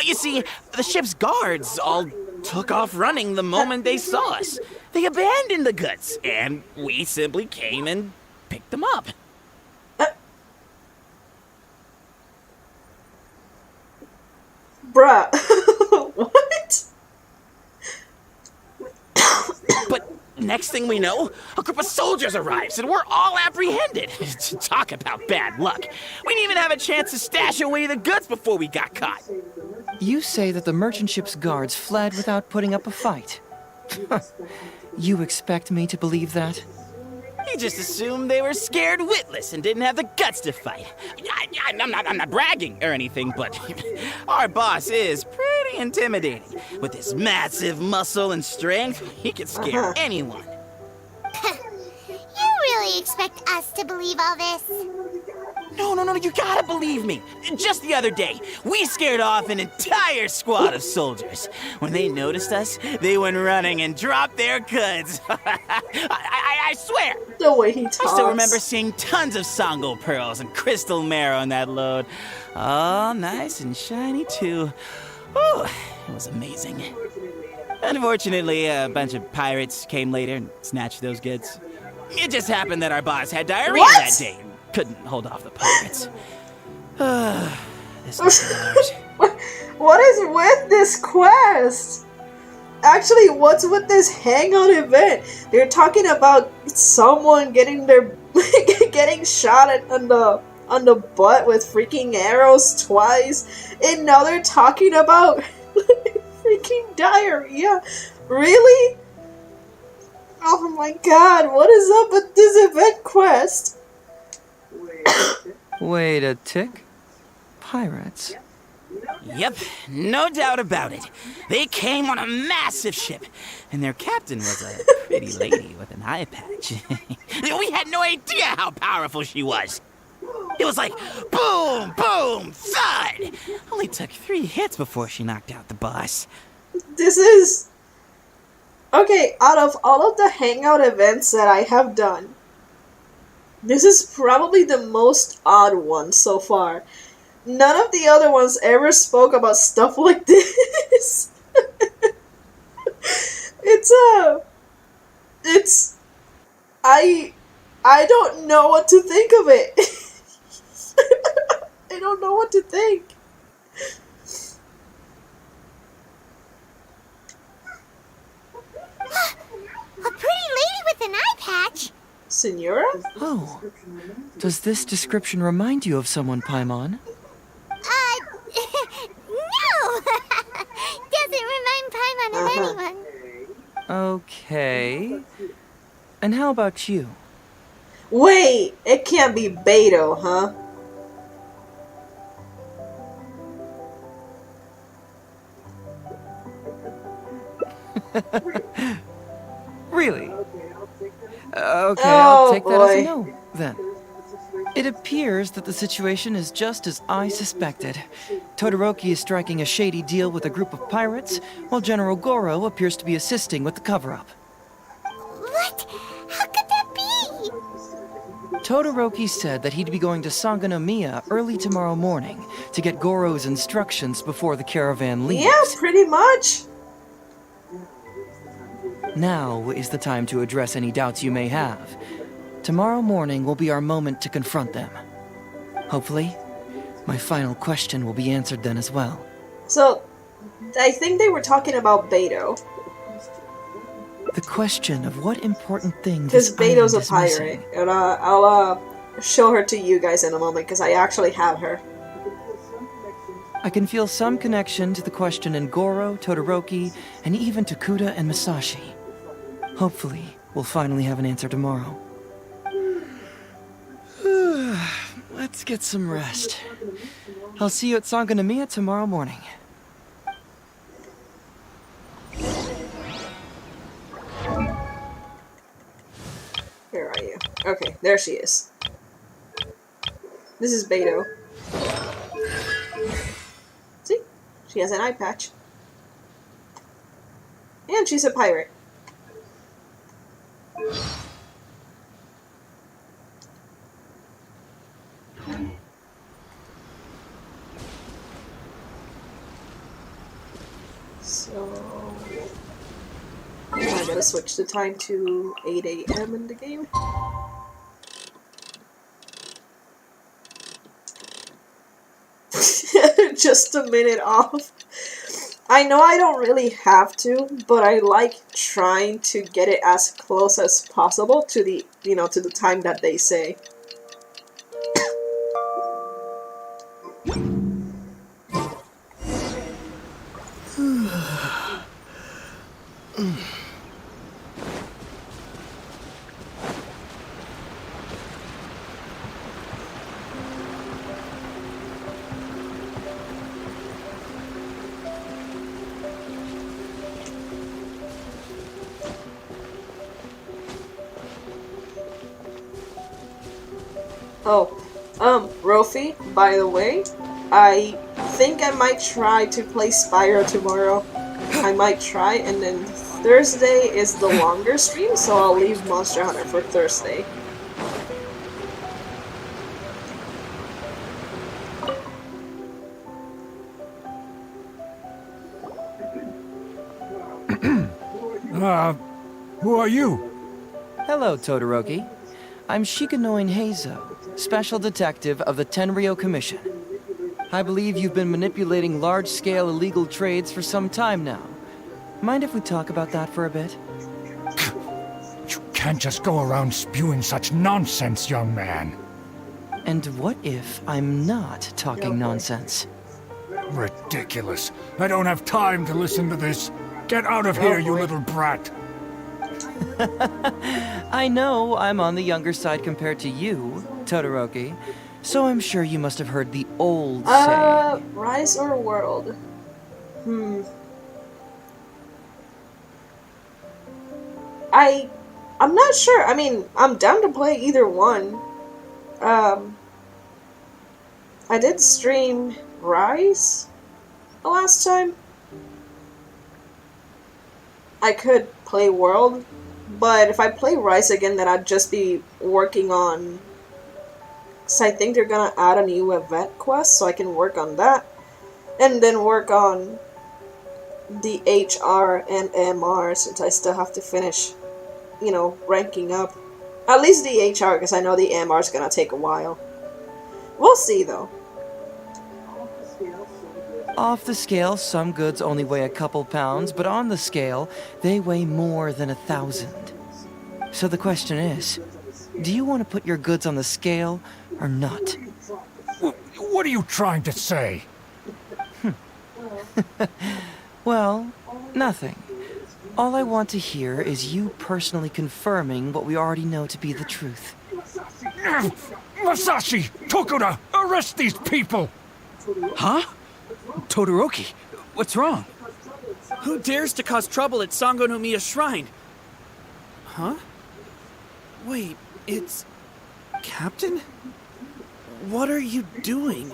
You see, the ship's guards all took off running the moment they saw us. They abandoned the goods, and we simply came and picked them up. Bruh. What? But next thing we know, a group of soldiers arrives, and we're all apprehended. Talk about bad luck. We didn't even have a chance to stash away the goods before we got caught. You say that the merchant ship's guards fled without putting up a fight. You expect me to believe that? You just assumed they were scared witless and didn't have the guts to fight. I'm not bragging or anything, but our boss is pretty intimidating. With his massive muscle and strength, he could scare anyone. You really expect us to believe all this? No, you gotta believe me. Just the other day, we scared off an entire squad of soldiers. When they noticed us, they went running and dropped their goods. I swear. The way he talks. I still remember seeing tons of Songo pearls and crystal marrow on that load. All nice and shiny, too. Ooh, it was amazing. Unfortunately, a bunch of pirates came later and snatched those goods. It just happened that our boss had diarrhea that day and couldn't hold off the pirates. This is ours. What is with this quest? Actually, what's with this hangout event? They're talking about someone getting their getting shot on the butt with freaking arrows twice, and now they're talking about freaking diarrhea. Really? Oh my god, what is up with this event quest? Wait a tick. Pirates? Yep, no doubt about it. They came on a massive ship, and their captain was a pretty lady with an eye patch. We had no idea how powerful she was. It was like boom, boom, thud. Only took 3 hits before she knocked out the boss. This is... Okay, out of all of the hangout events that I have done, this is probably the most odd one so far. None of the other ones ever spoke about stuff like this. I don't know what to think of it. I don't know what to think. A pretty lady with an eye patch? Senora? Oh. Does this description remind you of someone, Paimon? No! Doesn't remind Paimon of anyone. Okay. And how about you? Wait, it can't be Beto, huh? Really? Okay, Oh, I'll take that as a boy. no, then. It appears that the situation is just as I suspected. Todoroki is striking a shady deal with a group of pirates, while General Goro appears to be assisting with the cover-up. What? How could that be? Todoroki said that he'd be going to Sangonomiya early tomorrow morning to get Goro's instructions before the caravan leaves. Yeah, pretty much. Now is the time to address any doubts you may have. Tomorrow morning will be our moment to confront them. Hopefully, my final question will be answered then as well. So, I think they were talking about Beto. The question of what important thing Because this Beto's a island is pirate. missing. And I'll show her to you guys in a moment, because I actually have her. I can feel some connection to the question in Goro, Todoroki, and even to Kuda and Masashi. Hopefully, we'll finally have an answer tomorrow. Let's get some rest. I'll see you at Sangonomiya tomorrow morning. Where are you? Okay, there she is. This is Beto. See? She has an eye patch. And she's a pirate. So... I gotta switch the time to 8 AM in the game. Just a minute off. I know I don't really have to, but I like trying to get it as close as possible to the, to the time that they say. Oh, Rofi, by the way, I think I might try to play Spyro tomorrow. I might try, and then Thursday is the longer stream, so I'll leave Monster Hunter for Thursday. Who are you? Hello, Todoroki. I'm Shikanoin Heizou, Special Detective of the Tenryou Commission. I believe you've been manipulating large-scale illegal trades for some time now. Mind if we talk about that for a bit? You can't just go around spewing such nonsense, young man. And what if I'm not talking nonsense? Ridiculous. I don't have time to listen to this. Get out of here, you little brat. I know I'm on the younger side compared to you, Todoroki, so I'm sure you must have heard the old saying. Rise or World? I'm not sure. I mean, I'm down to play either one. I did stream Rise the last time. I could play World, but if I play Rise again, then I'd just be working on... Because I think they're gonna add a new event quest, so I can work on that. And then work on the HR and MR, since I still have to finish, ranking up. At least the HR, because I know the MR is gonna take a while. We'll see, though. Off the scale, some goods only weigh a couple pounds, but on the scale, they weigh more than 1,000. So the question is, do you want to put your goods on the scale or not? What are you trying to say? Well, nothing. All I want to hear is you personally confirming what we already know to be the truth. Masashi! Tokuda! Arrest these people! Huh? Todoroki, what's wrong? Who dares to cause trouble at Sangonomiya's shrine? Huh? Wait, it's... Captain? What are you doing?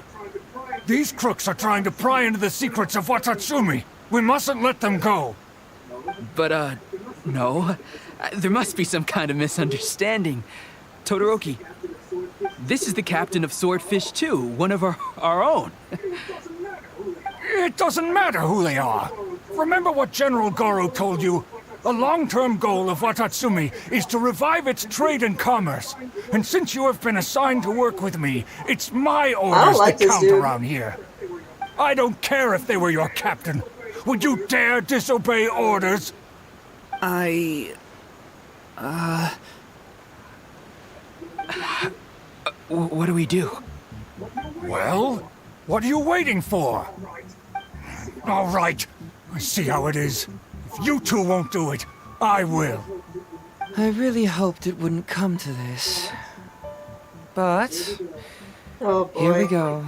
These crooks are trying to pry into the secrets of Watatsumi. We mustn't let them go. But, no. There must be some kind of misunderstanding. Todoroki, this is the captain of Swordfish too, one of our own. It doesn't matter who they are. Remember what General Goro told you? A long-term goal of Watatsumi is to revive its trade and commerce. And since you have been assigned to work with me, it's my orders that count around here. I don't care if they were your captain. Would you dare disobey orders? What do we do? Well, what are you waiting for? All right, I see how it is. If you two won't do it, I will. I really hoped it wouldn't come to this. But... Oh boy. Here we go.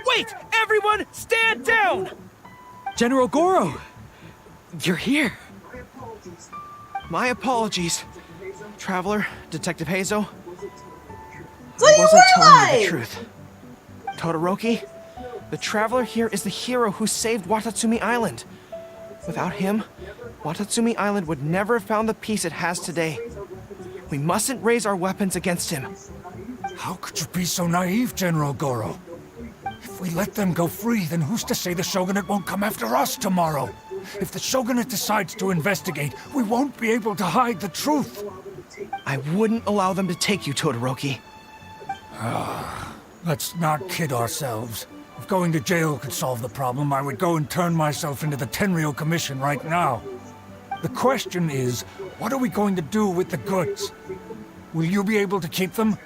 Wait! Everyone, stand down! General Goro! You're here. My apologies. Traveler, Detective Heizou. So I you wasn't were telling you lying! the truth. Todoroki, the Traveler here is the hero who saved Watatsumi Island. Without him, Watatsumi Island would never have found the peace it has today. We mustn't raise our weapons against him. How could you be so naive, General Goro? If we let them go free, then who's to say the Shogunate won't come after us tomorrow? If the Shogunate decides to investigate, we won't be able to hide the truth. I wouldn't allow them to take you, Todoroki. Let's not kid ourselves. If going to jail could solve the problem, I would go and turn myself into the Tenryou Commission right now. The question is, what are we going to do with the goods? Will you be able to keep them?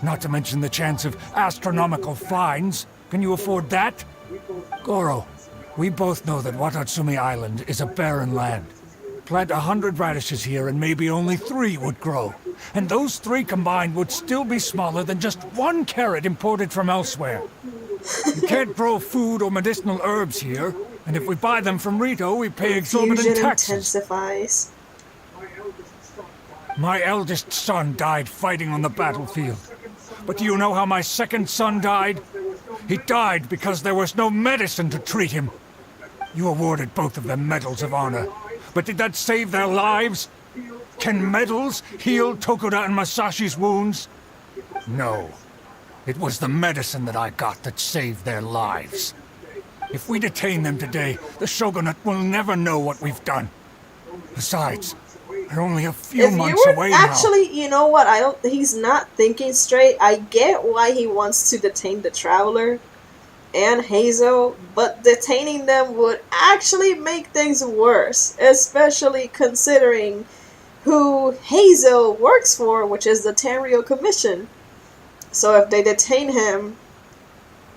Not to mention the chance of astronomical fines. Can you afford that? Goro, we both know that Watatsumi Island is a barren land. Plant 100 radishes here and maybe only 3 would grow. And those 3 combined would still be smaller than just 1 carrot imported from elsewhere. You can't grow food or medicinal herbs here, and if we buy them from Rito, we pay exorbitant Fusion taxes. intensifies. My eldest son died fighting on the battlefield. But do you know how my second son died? He died because there was no medicine to treat him. You awarded both of them medals of honor. But did that save their lives? Can medals heal Tokuda and Masashi's wounds? No. It was the medicine that I got that saved their lives. If we detain them today, the Shogunate will never know what we've done. Besides, they're only a few months away now. Actually, you know what? He's not thinking straight. I get why he wants to detain the Traveler and Heizou, but detaining them would actually make things worse, especially considering who Heizou works for, which is the Tenryou Commission. So if they detain him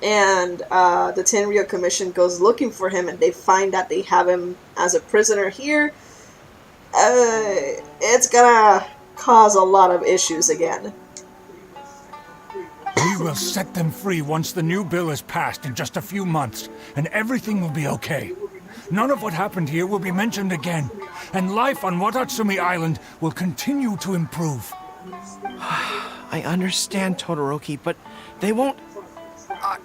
and the Tenryou Commission goes looking for him and they find that they have him as a prisoner here, it's gonna cause a lot of issues again. We will set them free once the new bill is passed in just a few months, and everything will be okay. None of what happened here will be mentioned again, and life on Watatsumi Island will continue to improve. I understand, Todoroki, but they won't...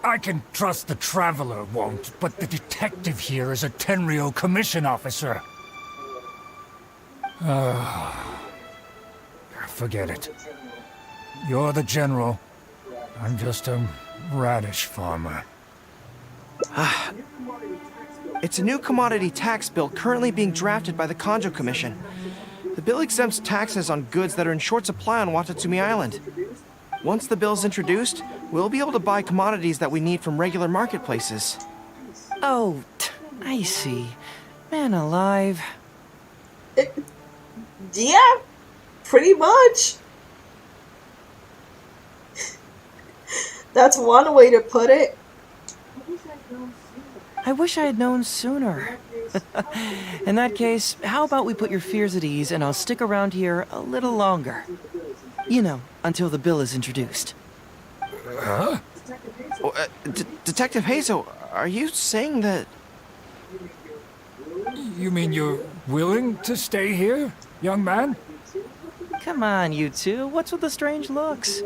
I can trust the Traveler won't, but the detective here is a Tenryou Commission officer. Forget it. You're the general. I'm just a radish farmer. It's a new commodity tax bill currently being drafted by the Kanjo Commission. The bill exempts taxes on goods that are in short supply on Watatsumi Island. Once the bill's introduced, we'll be able to buy commodities that we need from regular marketplaces. Oh, I see. Man alive. Yeah, pretty much. That's one way to put it. I wish I had known sooner. In that case, how about we put your fears at ease and I'll stick around here a little longer. You know, until the bill is introduced. Huh? Detective Heizou, are you saying that... You mean you're willing to stay here, young man? Come on, you two. What's with the strange looks?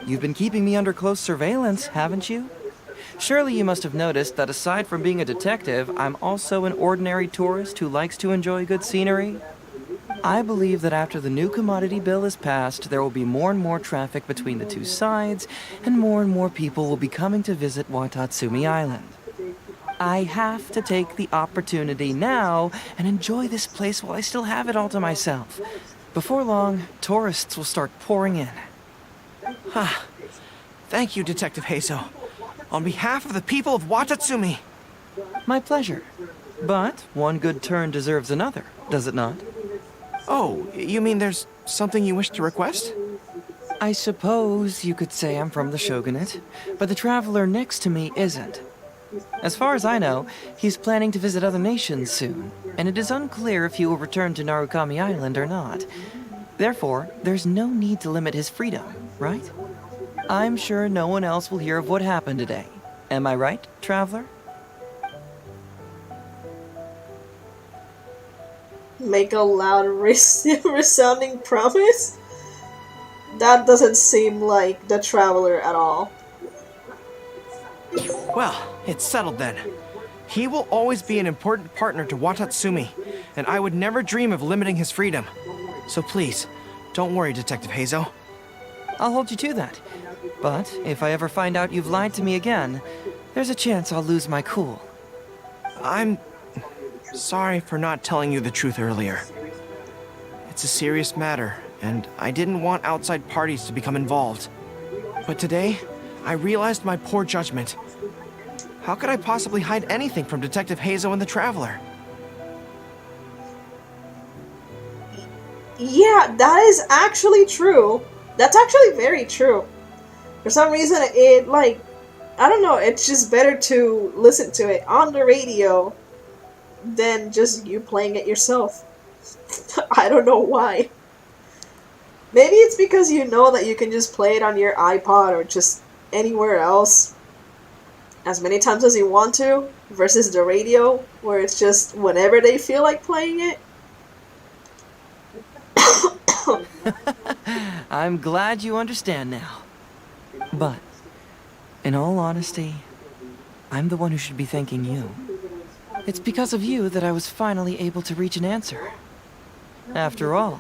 You've been keeping me under close surveillance, haven't you? Surely you must have noticed that aside from being a detective, I'm also an ordinary tourist who likes to enjoy good scenery. I believe that after the new commodity bill is passed, there will be more and more traffic between the two sides, and more people will be coming to visit Watatsumi Island. I have to take the opportunity now and enjoy this place while I still have it all to myself. Before long, tourists will start pouring in. Thank you, Detective Heizou. On behalf of the people of Watatsumi. My pleasure. But one good turn deserves another, does it not? Oh, you mean there's something you wish to request? I suppose you could say I'm from the Shogunate, but the traveler next to me isn't. As far as I know, he's planning to visit other nations soon, and it is unclear if he will return to Narukami Island or not. Therefore, there's no need to limit his freedom, right? I'm sure no one else will hear of what happened today. Am I right, traveler? Make a loud resounding promise? That doesn't seem like the traveler at all. Well, it's settled then. He will always be an important partner to Watatsumi, and I would never dream of limiting his freedom. So please, don't worry, Detective Heizou. I'll hold you to that. But if I ever find out you've lied to me again, there's a chance I'll lose my cool. I'm sorry for not telling you the truth earlier. It's a serious matter, and I didn't want outside parties to become involved. But today, I realized my poor judgment. How could I possibly hide anything from Detective Heizou and the Traveler? Yeah, that is actually true. That's actually very true. For some reason, I don't know, it's just better to listen to it on the radio than just you playing it yourself. I don't know why. Maybe it's because you know that you can just play it on your iPod or just anywhere else as many times as you want to, versus the radio, where it's just whenever they feel like playing it. I'm glad you understand now. But, in all honesty, I'm the one who should be thanking you. It's because of you that I was finally able to reach an answer. After all,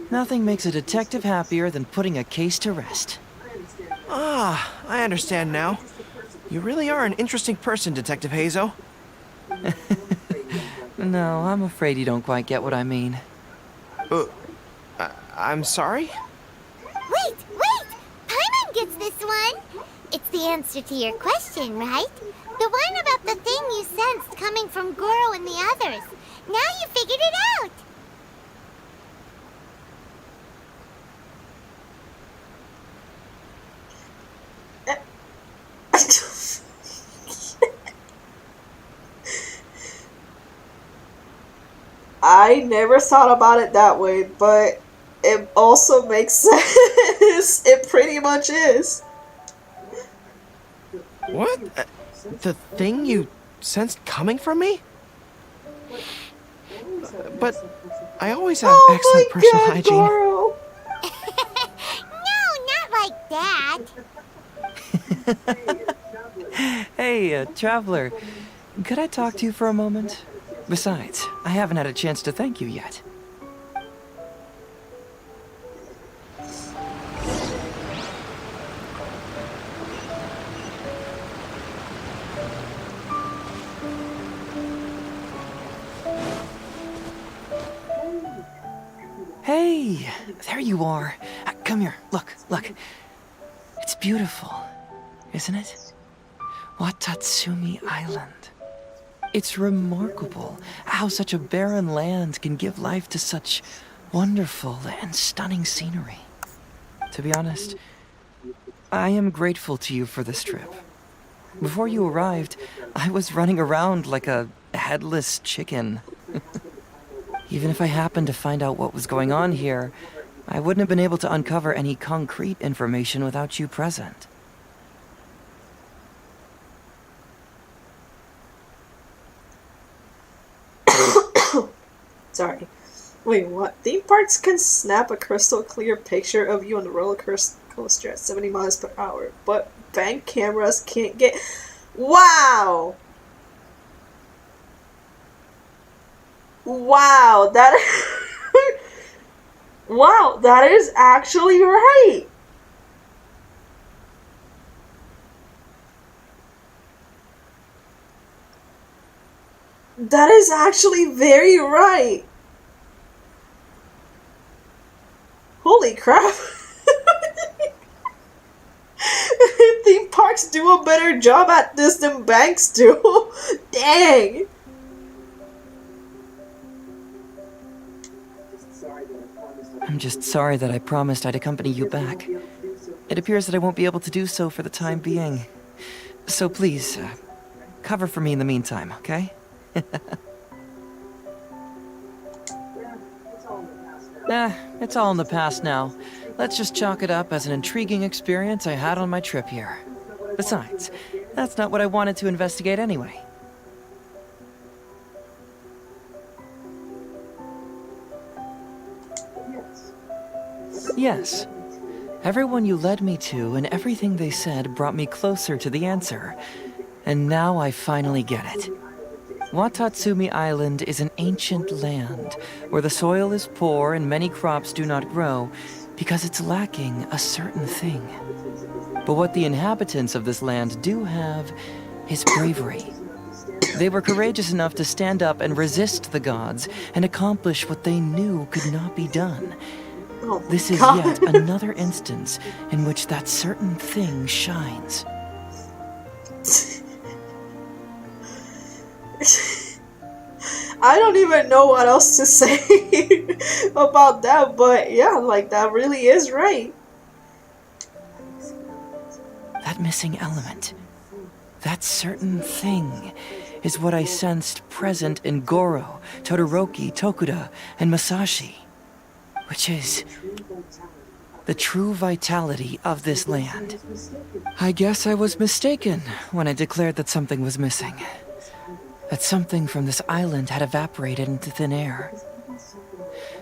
nothing makes a detective happier than putting a case to rest. Ah, I understand now. You really are an interesting person, Detective Heizou. No, I'm afraid you don't quite get what I mean. I'm sorry? Wait! Paimon gets this one! It's the answer to your question, right? The one about the thing you sensed coming from Goro and the others. Now you figured it out! I never thought about it that way, but it also makes sense. It pretty much is. What? The thing you sensed coming from me? But I always have excellent personal hygiene. Goro. No, not like that. Hey, traveler, could I talk to you for a moment? Besides, I haven't had a chance to thank you yet. Hey, there you are. Come here, look. It's beautiful, isn't it? Watatsumi Island. It's remarkable how such a barren land can give life to such wonderful and stunning scenery. To be honest, I am grateful to you for this trip. Before you arrived, I was running around like a headless chicken. Even if I happened to find out what was going on here, I wouldn't have been able to uncover any concrete information without you present. Wait, what? Theme parks can snap a crystal clear picture of you on the roller coaster at 70 miles per hour, but bank cameras can't get. Wow! Wow, that. Wow, that is actually right! That is actually very right! Holy crap! Theme parks do a better job at this than banks do. Dang! I'm just sorry that I promised I'd accompany you back. It appears that I won't be able to do so for the time being. So please, cover for me in the meantime, okay? It's all in the past now. Let's just chalk it up as an intriguing experience I had on my trip here. Besides, that's not what I wanted to investigate anyway. Yes. Everyone you led me to and everything they said brought me closer to the answer. And now I finally get it. Watatsumi Island is an ancient land where the soil is poor and many crops do not grow because it's lacking a certain thing. But what the inhabitants of this land do have is bravery. They were courageous enough to stand up and resist the gods and accomplish what they knew could not be done. This is yet another instance in which that certain thing shines. I don't even know what else to say about that, but yeah, like that really is right. That missing element, that certain thing, is what I sensed present in Goro, Todoroki, Tokuda, and Masashi, which is the true vitality of this land. I guess I was mistaken when I declared that something was missing. That something from this island had evaporated into thin air.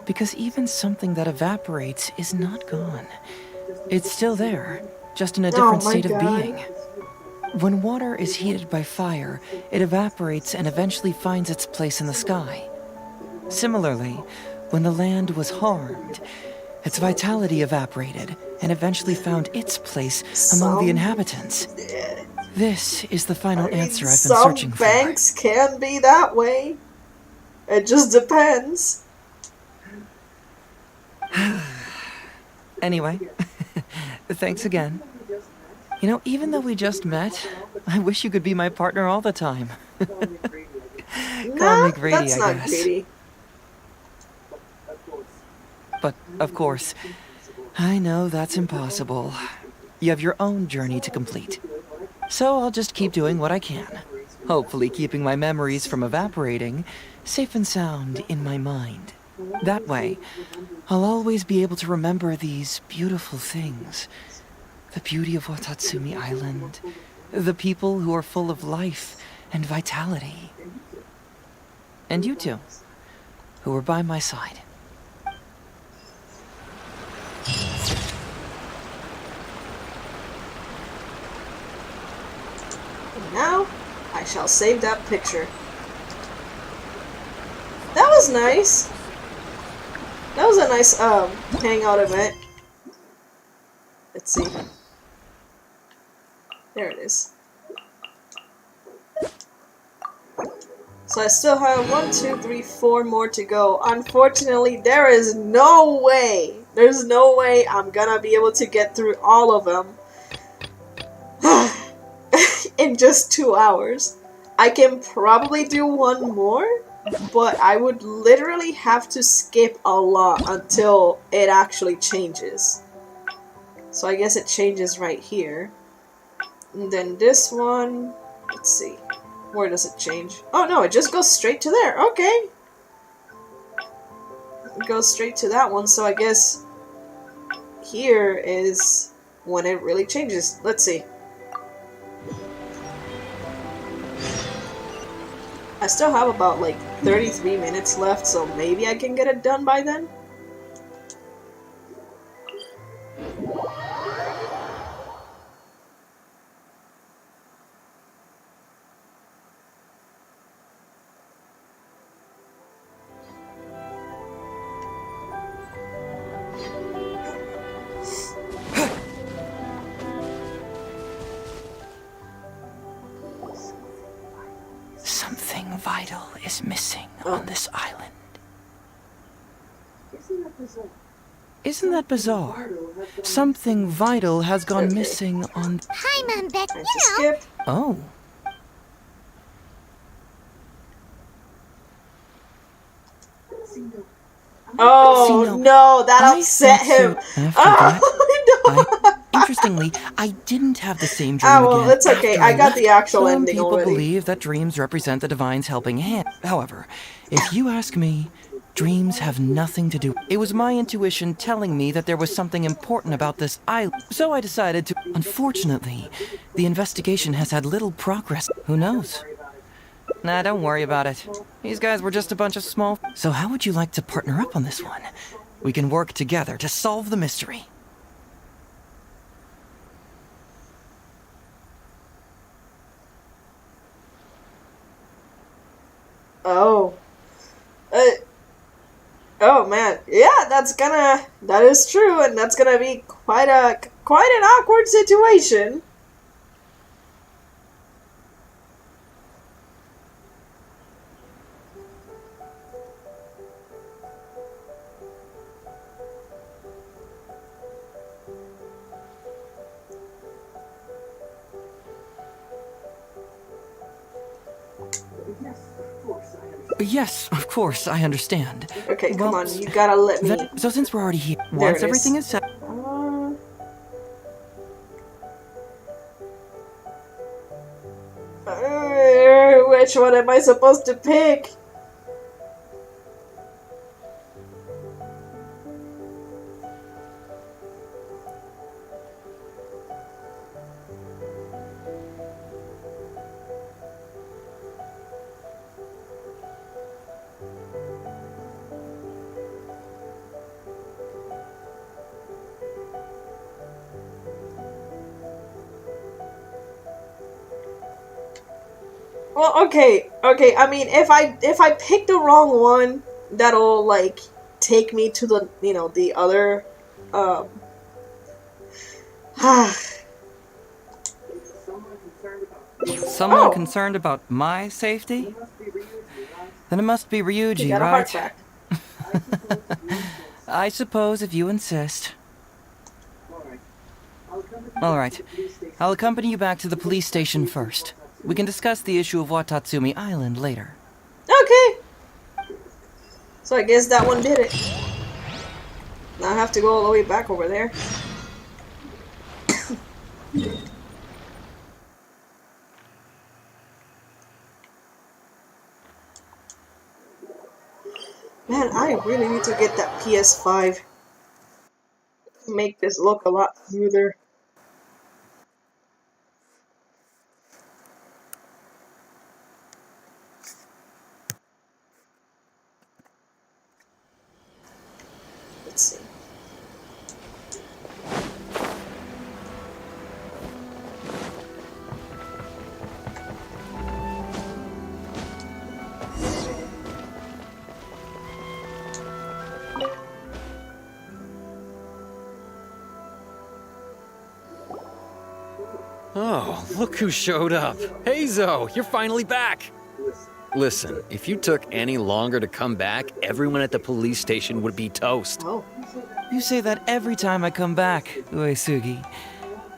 Because even something that evaporates is not gone. It's still there, just in a different state of being. When water is heated by fire, it evaporates and eventually finds its place in the sky. Similarly, when the land was harmed, its vitality evaporated and eventually found its place among the inhabitants. This is the final answer I've been searching for. Some banks can be that way. It just depends. Anyway, thanks again. You know, even though we just met, I wish you could be my partner all the time. Call me greedy, that's I not guess. greedy. But, of course, I know that's impossible. You have your own journey to complete. So I'll just keep doing what I can. Hopefully keeping my memories from evaporating safe and sound in my mind. That way, I'll always be able to remember these beautiful things. The beauty of Watatsumi Island. The people who are full of life and vitality. And you two, who are by my side. Now, I shall save that picture. That was nice. That was a nice, hangout event. Let's see. There it is. So I still have 1, 2, 3, 4 more to go. Unfortunately, there is no way. There's no way I'm gonna be able to get through all of them. In just 2 hours. I can probably do one more, but I would literally have to skip a lot until it actually changes. So I guess it changes right here. And then this one, let's see. Where does it change? Oh no, it just goes straight to there. Okay. It goes straight to that one, so I guess here is when it really changes. Let's see. I still have about like 33 minutes left, so maybe I can get it done by then. Something vital is missing on this island. Isn't that bizarre? Something vital has gone missing on... Hi, Mom Beck, you know. Skip. Oh. Oh See, no, that I upset him. thought so. After that, Oh no. Interestingly, I didn't have the same dream Ah, well, again. it's okay. after I got left. the actual Some ending people already. believe that dreams represent the divine's helping hand. However, if you ask me, dreams have nothing to do. It was my intuition telling me that there was something important about this island. So I decided to... Unfortunately, the investigation has had little progress. Who knows? Nah, don't worry about it. These guys were just a bunch of small... So how would you like to partner up on this one? We can work together to solve the mystery. Oh. Oh man. Yeah, that is true, and that's gonna be quite an awkward situation. Yes, of course, I understand. Okay, come on, you gotta let me. So since we're already here, There once it is. everything is set... Which one am I supposed to pick? Well, okay. I mean, if I pick the wrong one, that'll like take me to the the other. Someone concerned about my safety? Then it must be You Ryuji, got a heart right? back. I suppose if you insist. Alright, I'll accompany you back to the police station first. We can discuss the issue of Watatsumi Island later. Okay. So I guess that one did it. Now I have to go all the way back over there. Man, I really need to get that PS5 to make this look a lot smoother. Let's see. Oh, look who showed up. Heizou, you're finally back. Listen, if you took any longer to come back, everyone at the police station would be toast. Oh. You say that every time I come back, Uesugi.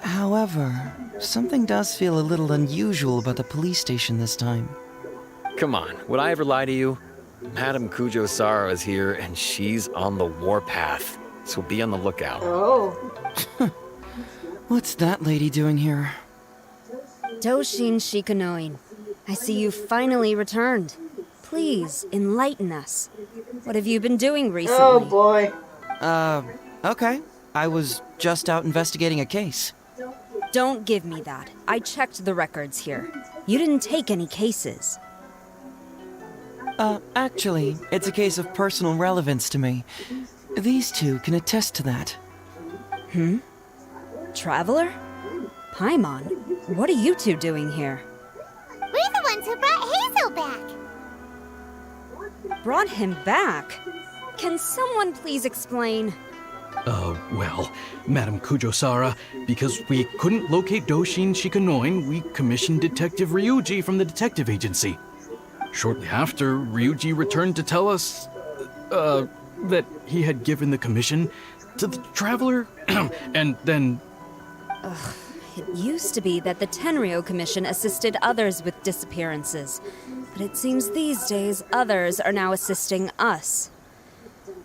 However, something does feel a little unusual about the police station this time. Come on, would I ever lie to you? Madame Kujo-Sara is here, and she's on the warpath, so be on the lookout. Oh. What's that lady doing here? Toshin Shikanoin, I see you finally returned. Please, enlighten us. What have you been doing recently? Oh boy. Okay. I was just out investigating a case. Don't give me that. I checked the records here. You didn't take any cases. Actually, it's a case of personal relevance to me. These two can attest to that. Traveler? Paimon, what are you two doing here? We're the ones who brought Heizou back. Brought him back? Can someone please explain? Well, Madam Kujo-Sara, because we couldn't locate Doshin Shikanoin, we commissioned Detective Ryuji from the detective agency. Shortly after, Ryuji returned to tell us, that he had given the commission to the Traveler, and then... It used to be that the Tenryo Commission assisted others with disappearances, but it seems these days others are now assisting us.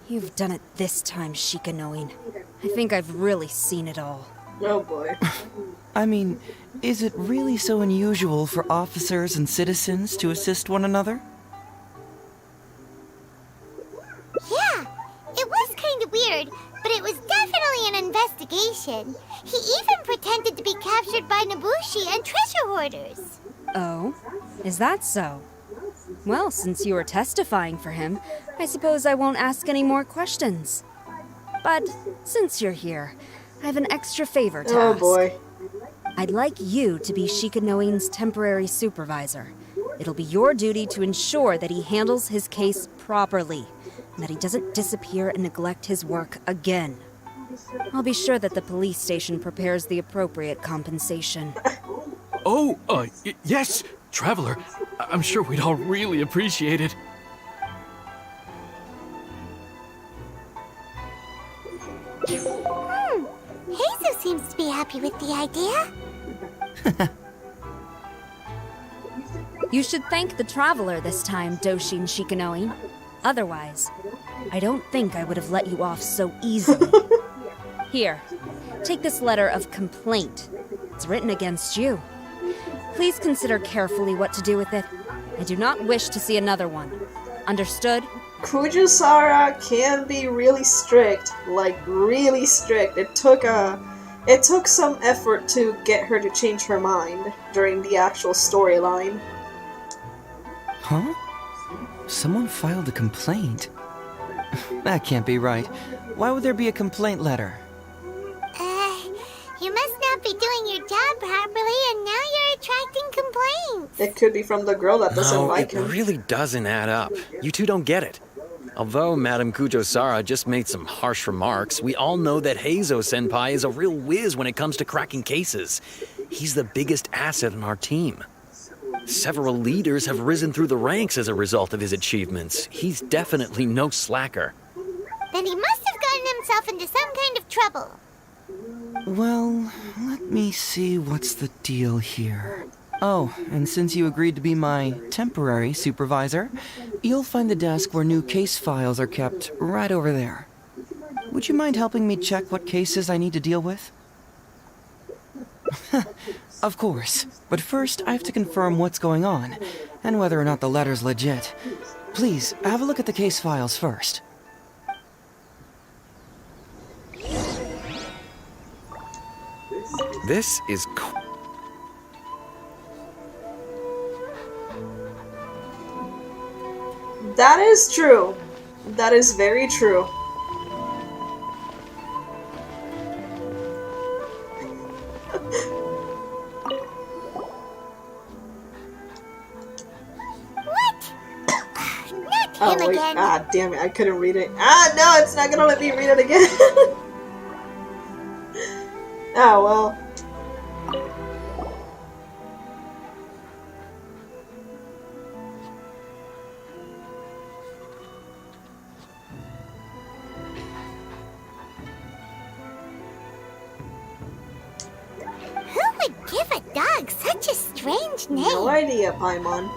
You've done it this time, Shikanoin. I think I've really seen it all. Oh boy. I mean, is it really so unusual for officers and citizens to assist one another? Yeah, it was kind of weird, but it was definitely an investigation. He even pretended to be captured by Nobushi and treasure hoarders. Oh? Is that so? Well, since you are testifying for him, I suppose I won't ask any more questions. But since you're here, I have an extra favor to ask. Oh boy. I'd like you to be Shikanoin's temporary supervisor. It'll be your duty to ensure that he handles his case properly, and that he doesn't disappear and neglect his work again. I'll be sure that the police station prepares the appropriate compensation. Oh, yes, Traveler. I'm sure we'd all really appreciate it. Heizou seems to be happy with the idea. You should thank the Traveler this time, Doshin Shikanoin. Otherwise, I don't think I would have let you off so easily. Here, take this letter of complaint. It's written against you. Please consider carefully what to do with it. I do not wish to see another one. Understood? Kujo-Sara can be really strict, like really strict. It took some effort to get her to change her mind during the actual storyline. Huh? Someone filed a complaint? That can't be right. Why would there be a complaint letter? You must not be doing your job properly, and now you're attracting complaints. It could be from the girl that doesn't like him. It really doesn't add up. You two don't get it. Although Madam Kujo-Sara just made some harsh remarks, we all know that Heizou-senpai is a real whiz when it comes to cracking cases. He's the biggest asset on our team. Several leaders have risen through the ranks as a result of his achievements. He's definitely no slacker. Then he must have gotten himself into some kind of trouble. Well, let me see what's the deal here. Oh, and since you agreed to be my temporary supervisor, you'll find the desk where new case files are kept right over there. Would you mind helping me check what cases I need to deal with? Of course, but first I have to confirm what's going on, and whether or not the letter's legit. Please, have a look at the case files first. This is That is true. That is very true. What? Not Oh him wait, again. ah damn it, I couldn't read it. Ah no, it's not gonna let me read it again. Oh well. Who would give a dog such a strange name? No idea, Paimon.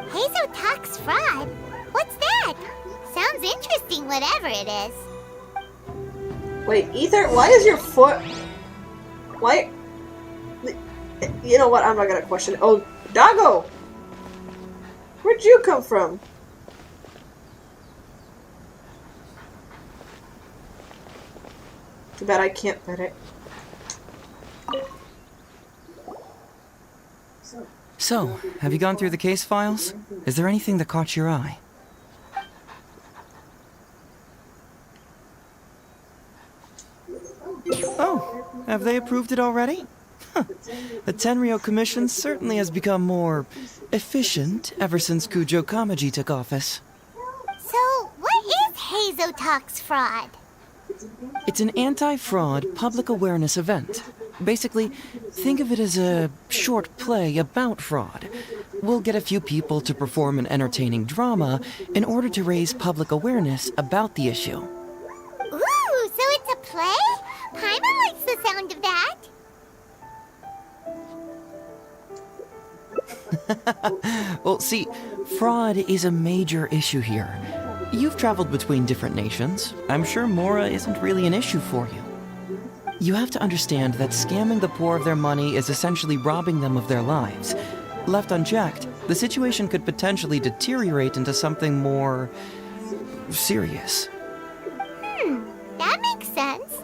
Heizou talks fraud. What's that? Sounds interesting, whatever it is. Wait, Ether, why is your foot... Why... You know what, I'm not gonna question it. Oh, Doggo! Where'd you come from? Too bad I can't pet it. So, have you gone through the case files? Is there anything that caught your eye? Oh, have they approved it already? Huh. The Tenryou Commission certainly has become more efficient ever since Kujo Kamaji took office. So, what is Heizou Talks fraud? It's an anti-fraud public awareness event. Basically, think of it as a short play about fraud. We'll get a few people to perform an entertaining drama in order to raise public awareness about the issue. Ooh, so it's a play? Paimon likes the sound of that. Well, see, fraud is a major issue here. You've traveled between different nations. I'm sure Mora isn't really an issue for you. You have to understand that scamming the poor of their money is essentially robbing them of their lives. Left unchecked, the situation could potentially deteriorate into something more serious. That makes sense.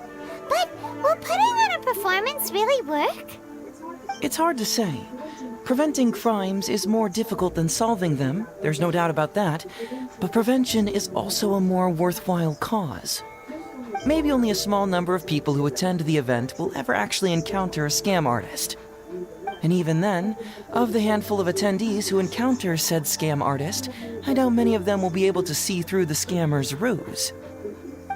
But will putting on a performance really work? It's hard to say. Preventing crimes is more difficult than solving them, there's no doubt about that, but prevention is also a more worthwhile cause. Maybe only a small number of people who attend the event will ever actually encounter a scam artist. And even then, of the handful of attendees who encounter said scam artist, I doubt many of them will be able to see through the scammer's ruse.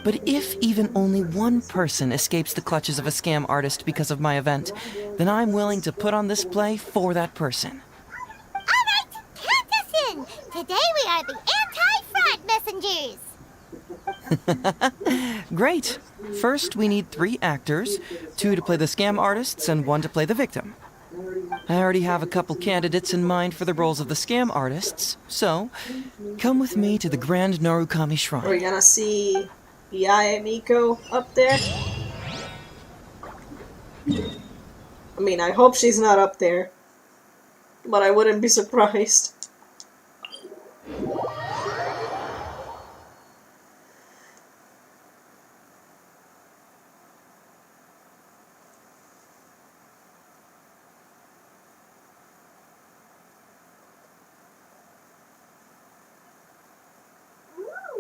But if even only one person escapes the clutches of a scam artist because of my event, then I'm willing to put on this play for that person. Alright, count us in! Today we are the anti-fraud messengers! Great! First, we need 3 actors, 2 to play the scam artists and 1 to play the victim. I already have a couple candidates in mind for the roles of the scam artists, so come with me to the Grand Narukami Shrine. Are we gonna see Yae Miko up there? I mean, I hope she's not up there, but I wouldn't be surprised.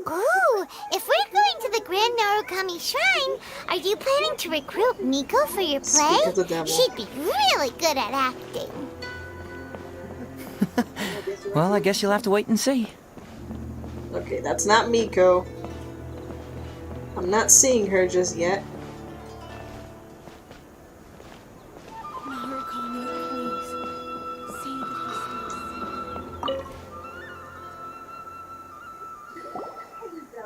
Ooh, if we're going to the Grand Narukami Shrine, are you planning to recruit Miko for your play? Speak of the devil. She'd be really good at acting. Well, I guess you'll have to wait and see. Okay, that's not Miko. I'm not seeing her just yet.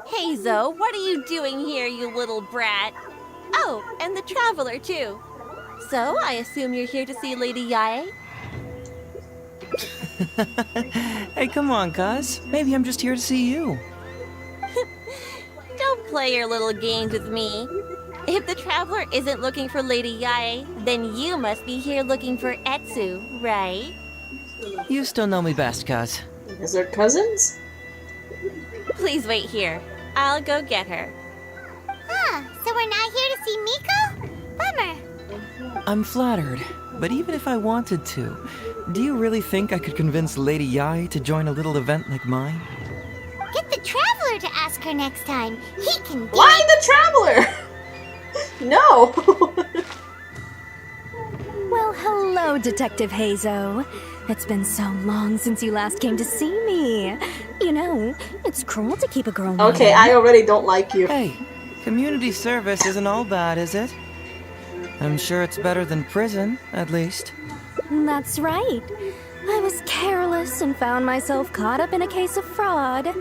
Heizou, what are you doing here, you little brat? Oh, and the Traveler, too. So, I assume you're here to see Lady Yae? Hey, come on, cuz. Maybe I'm just here to see you. Don't play your little games with me. If the Traveler isn't looking for Lady Yae, then you must be here looking for Etsu, right? You still know me best, cuz. Is there cousins? Please wait here. I'll go get her. Huh, so we're not here to see Miko? Bummer. I'm flattered, but even if I wanted to, do you really think I could convince Lady Yae to join a little event like mine? Get the Traveler to ask her next time. He can do Why it. the Traveler? No! Well, hello, Detective Heizou. It's been so long since you last came to see me. You know, it's cruel to keep a girl Okay, waiting. I already don't like you. Hey, community service isn't all bad, is it? I'm sure it's better than prison, at least. That's right. I was careless and found myself caught up in a case of fraud.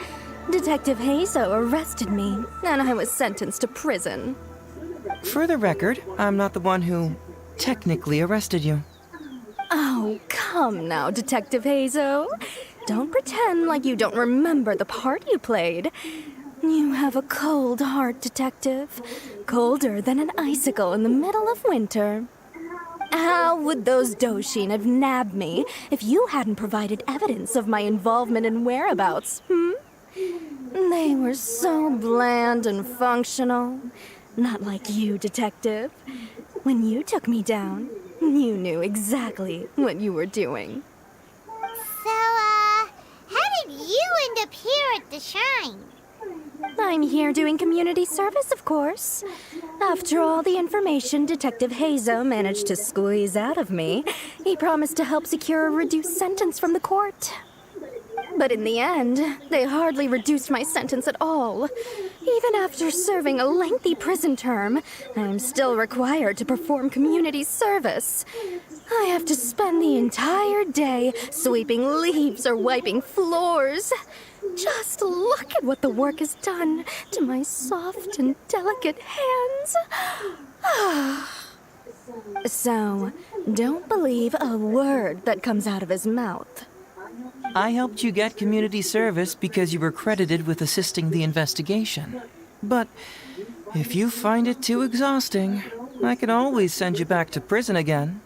Detective Heizou arrested me, and I was sentenced to prison. For the record, I'm not the one who technically arrested you. Oh, come now, Detective Heizou. Don't pretend like you don't remember the part you played. You have a cold heart, Detective. Colder than an icicle in the middle of winter. How would those Doshin have nabbed me if you hadn't provided evidence of my involvement and whereabouts, They were so bland and functional. Not like you, Detective. When you took me down, you knew exactly what you were doing. So, how did you end up here at the shrine? I'm here doing community service, of course. After all the information Detective Heizou managed to squeeze out of me, he promised to help secure a reduced sentence from the court. But in the end, they hardly reduced my sentence at all. Even after serving a lengthy prison term, I am still required to perform community service. I have to spend the entire day sweeping leaves or wiping floors. Just look at what the work has done to my soft and delicate hands. So, don't believe a word that comes out of his mouth. I helped you get community service because you were credited with assisting the investigation. But if you find it too exhausting, I can always send you back to prison again.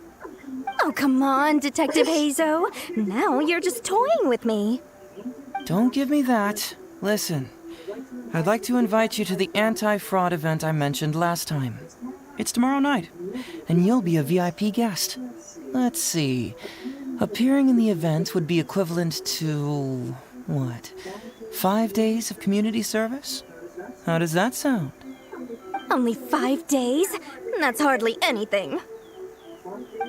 Oh, come on, Detective Heizou. Now you're just toying with me. Don't give me that. Listen, I'd like to invite you to the anti-fraud event I mentioned last time. It's tomorrow night, and you'll be a VIP guest. Let's see. Appearing in the event would be equivalent to, 5 days of community service? How does that sound? Only 5 days? That's hardly anything.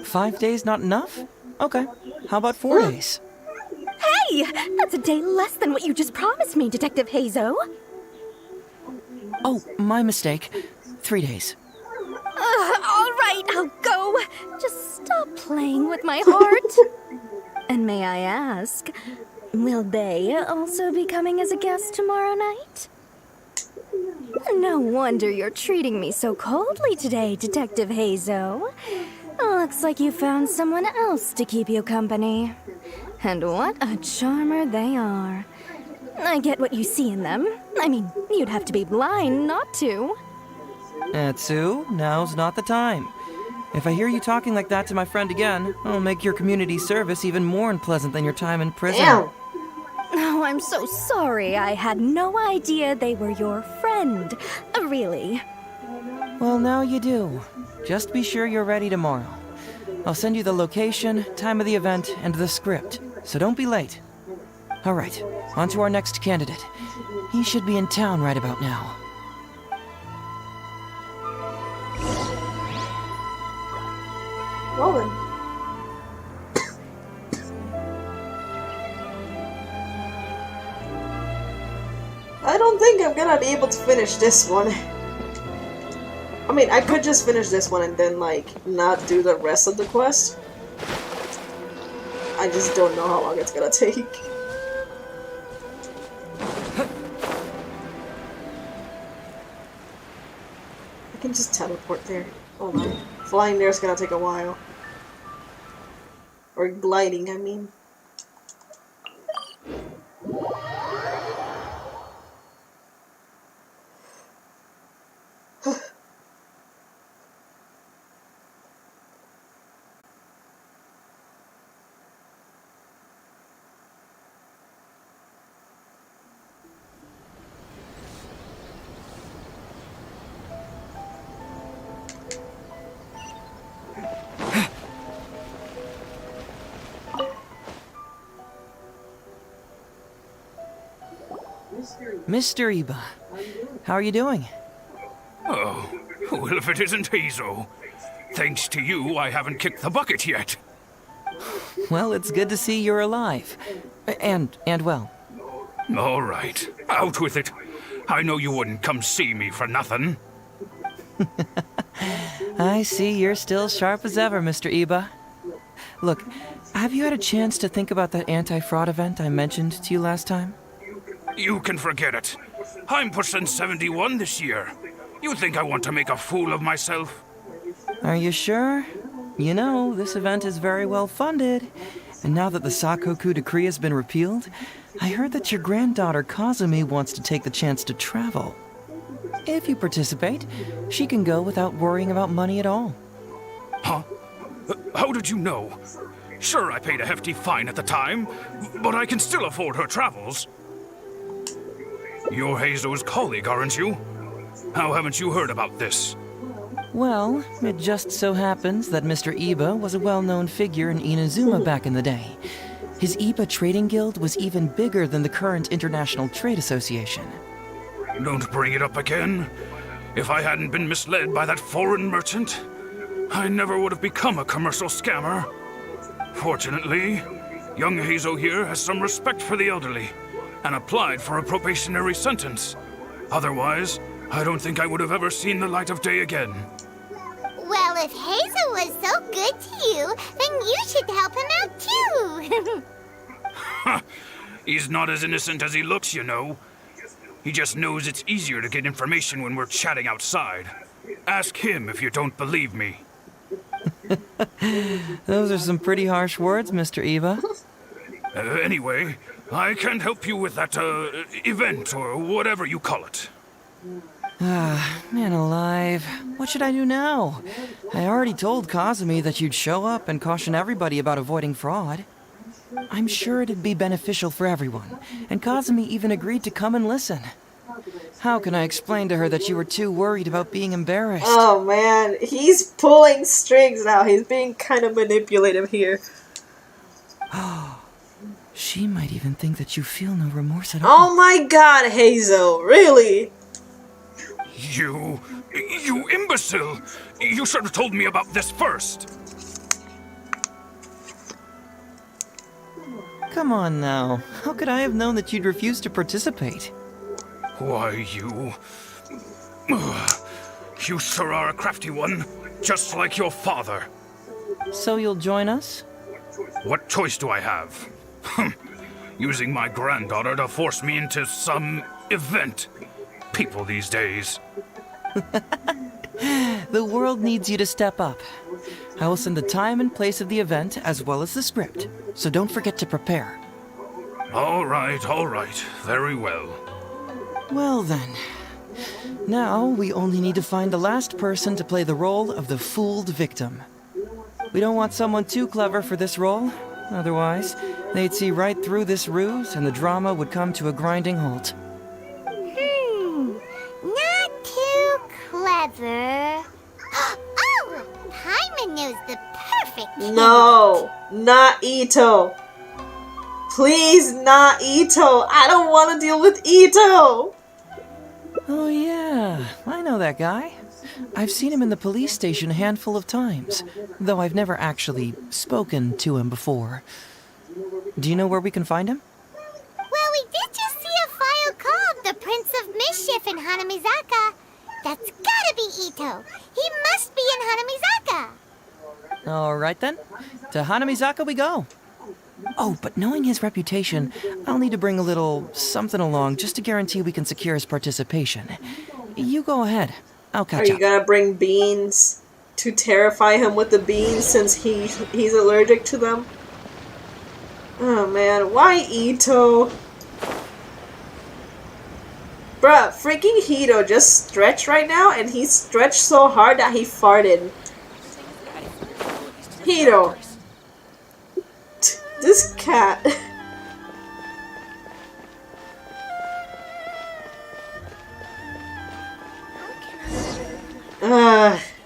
5 days not enough? Okay, how about 4 days? Hey! That's a day less than what you just promised me, Detective Heizou. Oh, my mistake. 3 days. All right, I'll go. Just stop playing with my heart. And may I ask, will they also be coming as a guest tomorrow night? No wonder you're treating me so coldly today, Detective Heizou. Looks like you found someone else to keep you company. And what a charmer they are. I get what you see in them. I mean, you'd have to be blind not to. Heizou, now's not the time. If I hear you talking like that to my friend again, I'll make your community service even more unpleasant than your time in prison. Damn. Oh, I'm so sorry. I had no idea they were your friend. Really. Well, now you do. Just be sure you're ready tomorrow. I'll send you the location, time of the event, and the script, so don't be late. All right, on to our next candidate. He should be in town right about now. Well then. I don't think I'm gonna be able to finish this one. I mean, I could just finish this one and then, like, not do the rest of the quest. I just don't know how long it's gonna take. I can just teleport there. Hold on. Flying there is gonna take a while. Or gliding, I mean. Mr. Iba, how are you doing? Oh, well, if it isn't Heizou. Thanks to you, I haven't kicked the bucket yet. Well, it's good to see you're alive. And well. All right, out with it. I know you wouldn't come see me for nothing. I see you're still sharp as ever, Mr. Iba. Look, have you had a chance to think about that anti-fraud event I mentioned to you last time? You can forget it. I'm pushing 71 this year. You think I want to make a fool of myself? Are you sure? You know, this event is very well funded. And now that the Sakoku decree has been repealed, I heard that your granddaughter Kazumi wants to take the chance to travel. If you participate, she can go without worrying about money at all. Huh? How did you know? Sure, I paid a hefty fine at the time, but I can still afford her travels. You're Heizou's colleague, aren't you? How haven't you heard about this? Well, it just so happens that Mr. Iba was a well-known figure in Inazuma back in the day. His Iba Trading Guild was even bigger than the current International Trade Association. Don't bring it up again. If I hadn't been misled by that foreign merchant, I never would have become a commercial scammer. Fortunately, young Heizou here has some respect for the elderly and applied for a probationary sentence. Otherwise, I don't think I would have ever seen the light of day again. Well, if Heizou was so good to you, then you should help him out too. He's not as innocent as he looks, you know. He just knows it's easier to get information when we're chatting outside. Ask him if you don't believe me. Those are some pretty harsh words, Mr. Iba. Anyway, I can't help you with that, event, or whatever you call it. Ah, man alive. What should I do now? I already told Kazumi that you'd show up and caution everybody about avoiding fraud. I'm sure it'd be beneficial for everyone, and Kazumi even agreed to come and listen. How can I explain to her that you were too worried about being embarrassed? Oh man, he's pulling strings now. He's being kind of manipulative here. She might even think that you feel no remorse at all. Oh my god, Heizou, really? You imbecile! You should have told me about this first! Come on now. How could I have known that you'd refuse to participate? Why, you... You sure are a crafty one, just like your father. So you'll join us? What choice do I have? Using my granddaughter to force me into some event. People these days. The world needs you to step up. I will send the time and place of the event as well as the script, so don't forget to prepare. All right, very well. Well then. Now we only need to find the last person to play the role of the fooled victim. We don't want someone too clever for this role. Otherwise, they'd see right through this ruse and the drama would come to a grinding halt. Not too clever. Oh! Paimon knows the perfect kid. No, not Ito. Please, not Ito. I don't want to deal with Ito. Oh yeah, I know that guy. I've seen him in the police station a handful of times, though I've never actually spoken to him before. Do you know where we can find him? Well, we did just see a file called the Prince of Mischief in Hanamizaka. That's gotta be Ito. He must be in Hanamizaka. All right then. To Hanamizaka we go. Oh, but knowing his reputation, I'll need to bring a little something along just to guarantee we can secure his participation. You go ahead. I'll catch up. Are you gonna bring beans to terrify him with the beans since he's allergic to them? Oh man, why Ito? Bruh, freaking Hito just stretched right now, and he stretched so hard that he farted. Hito. This cat.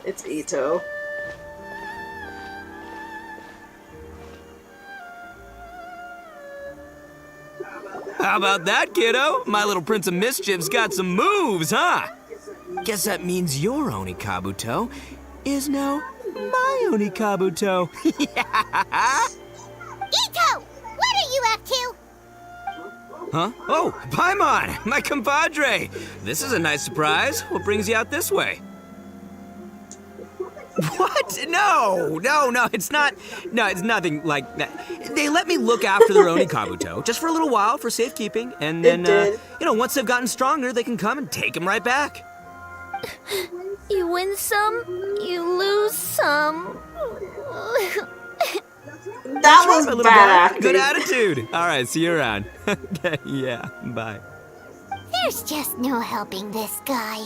It's Ito. How about that, kiddo? My little Prince of Mischief's got some moves, huh? Guess that means your Onikabuto is now my Onikabuto. Ito! What are you up to? Huh? Oh, Paimon, my compadre. This is a nice surprise. What brings you out this way? What? No, it's not. No, it's nothing like that. They let me look after their Onikabuto just for a little while for safekeeping, and then, once they've gotten stronger, they can come and take them right back. You win some, you lose some. That was bad acting. Good attitude. All right, see you around. Okay, yeah, bye. There's just no helping this guy.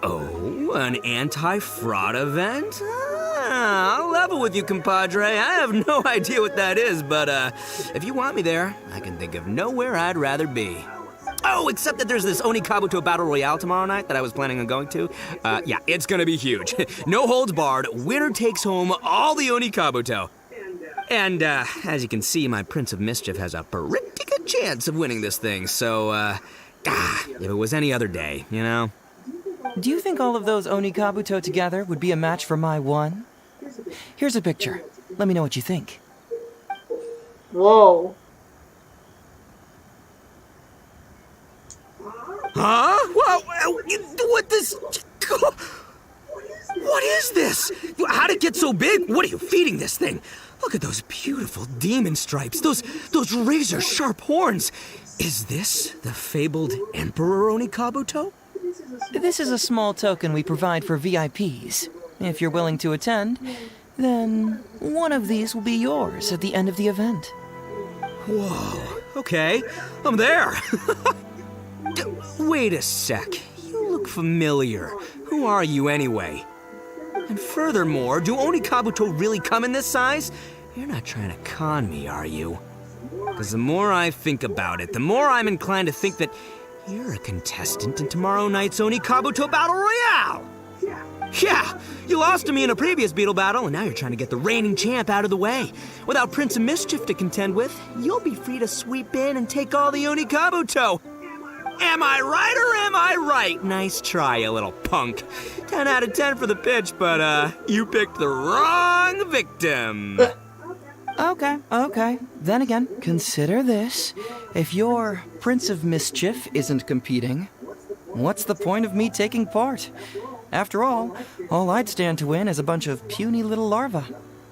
Oh, An anti-fraud event? I'll level with you, compadre. I have no idea what that is, but if you want me there, I can think of nowhere I'd rather be. Oh, except that there's this Oni Kabuto Battle Royale tomorrow night that I was planning on going to. Yeah, it's gonna be huge. No holds barred, winner takes home all the Oni Kabuto. And, as you can see, my Prince of Mischief has a pretty good chance of winning this thing, so, if it was any other day, you know? Do you think all of those Oni Kabuto together would be a match for my one? Here's a picture. Let me know what you think. Whoa. Huh? What this? What is this? How'd it get so big? What are you feeding this thing? Look at those beautiful demon stripes, those razor-sharp horns. Is this the fabled Emperor Oni Kabuto? This is a small token we provide for VIPs. If you're willing to attend, then one of these will be yours at the end of the event. Whoa, okay, I'm there. Wait a sec, you look familiar. Who are you anyway? And furthermore, do Oni Kabuto really come in this size? You're not trying to con me, are you? Because the more I think about it, the more I'm inclined to think that you're a contestant in tomorrow night's Oni Kabuto Battle Royale! Yeah, you lost to me in a previous Beetle battle, and now you're trying to get the reigning champ out of the way. Without Prince of Mischief to contend with, you'll be free to sweep in and take all the Oni Kabuto. Am I right or am I right? Nice try, you little punk. 10 out of 10 for the pitch, but, you picked the wrong victim. Okay. Then again, consider this. If your Prince of Mischief isn't competing, what's the point of me taking part? After all I'd stand to win is a bunch of puny little larvae.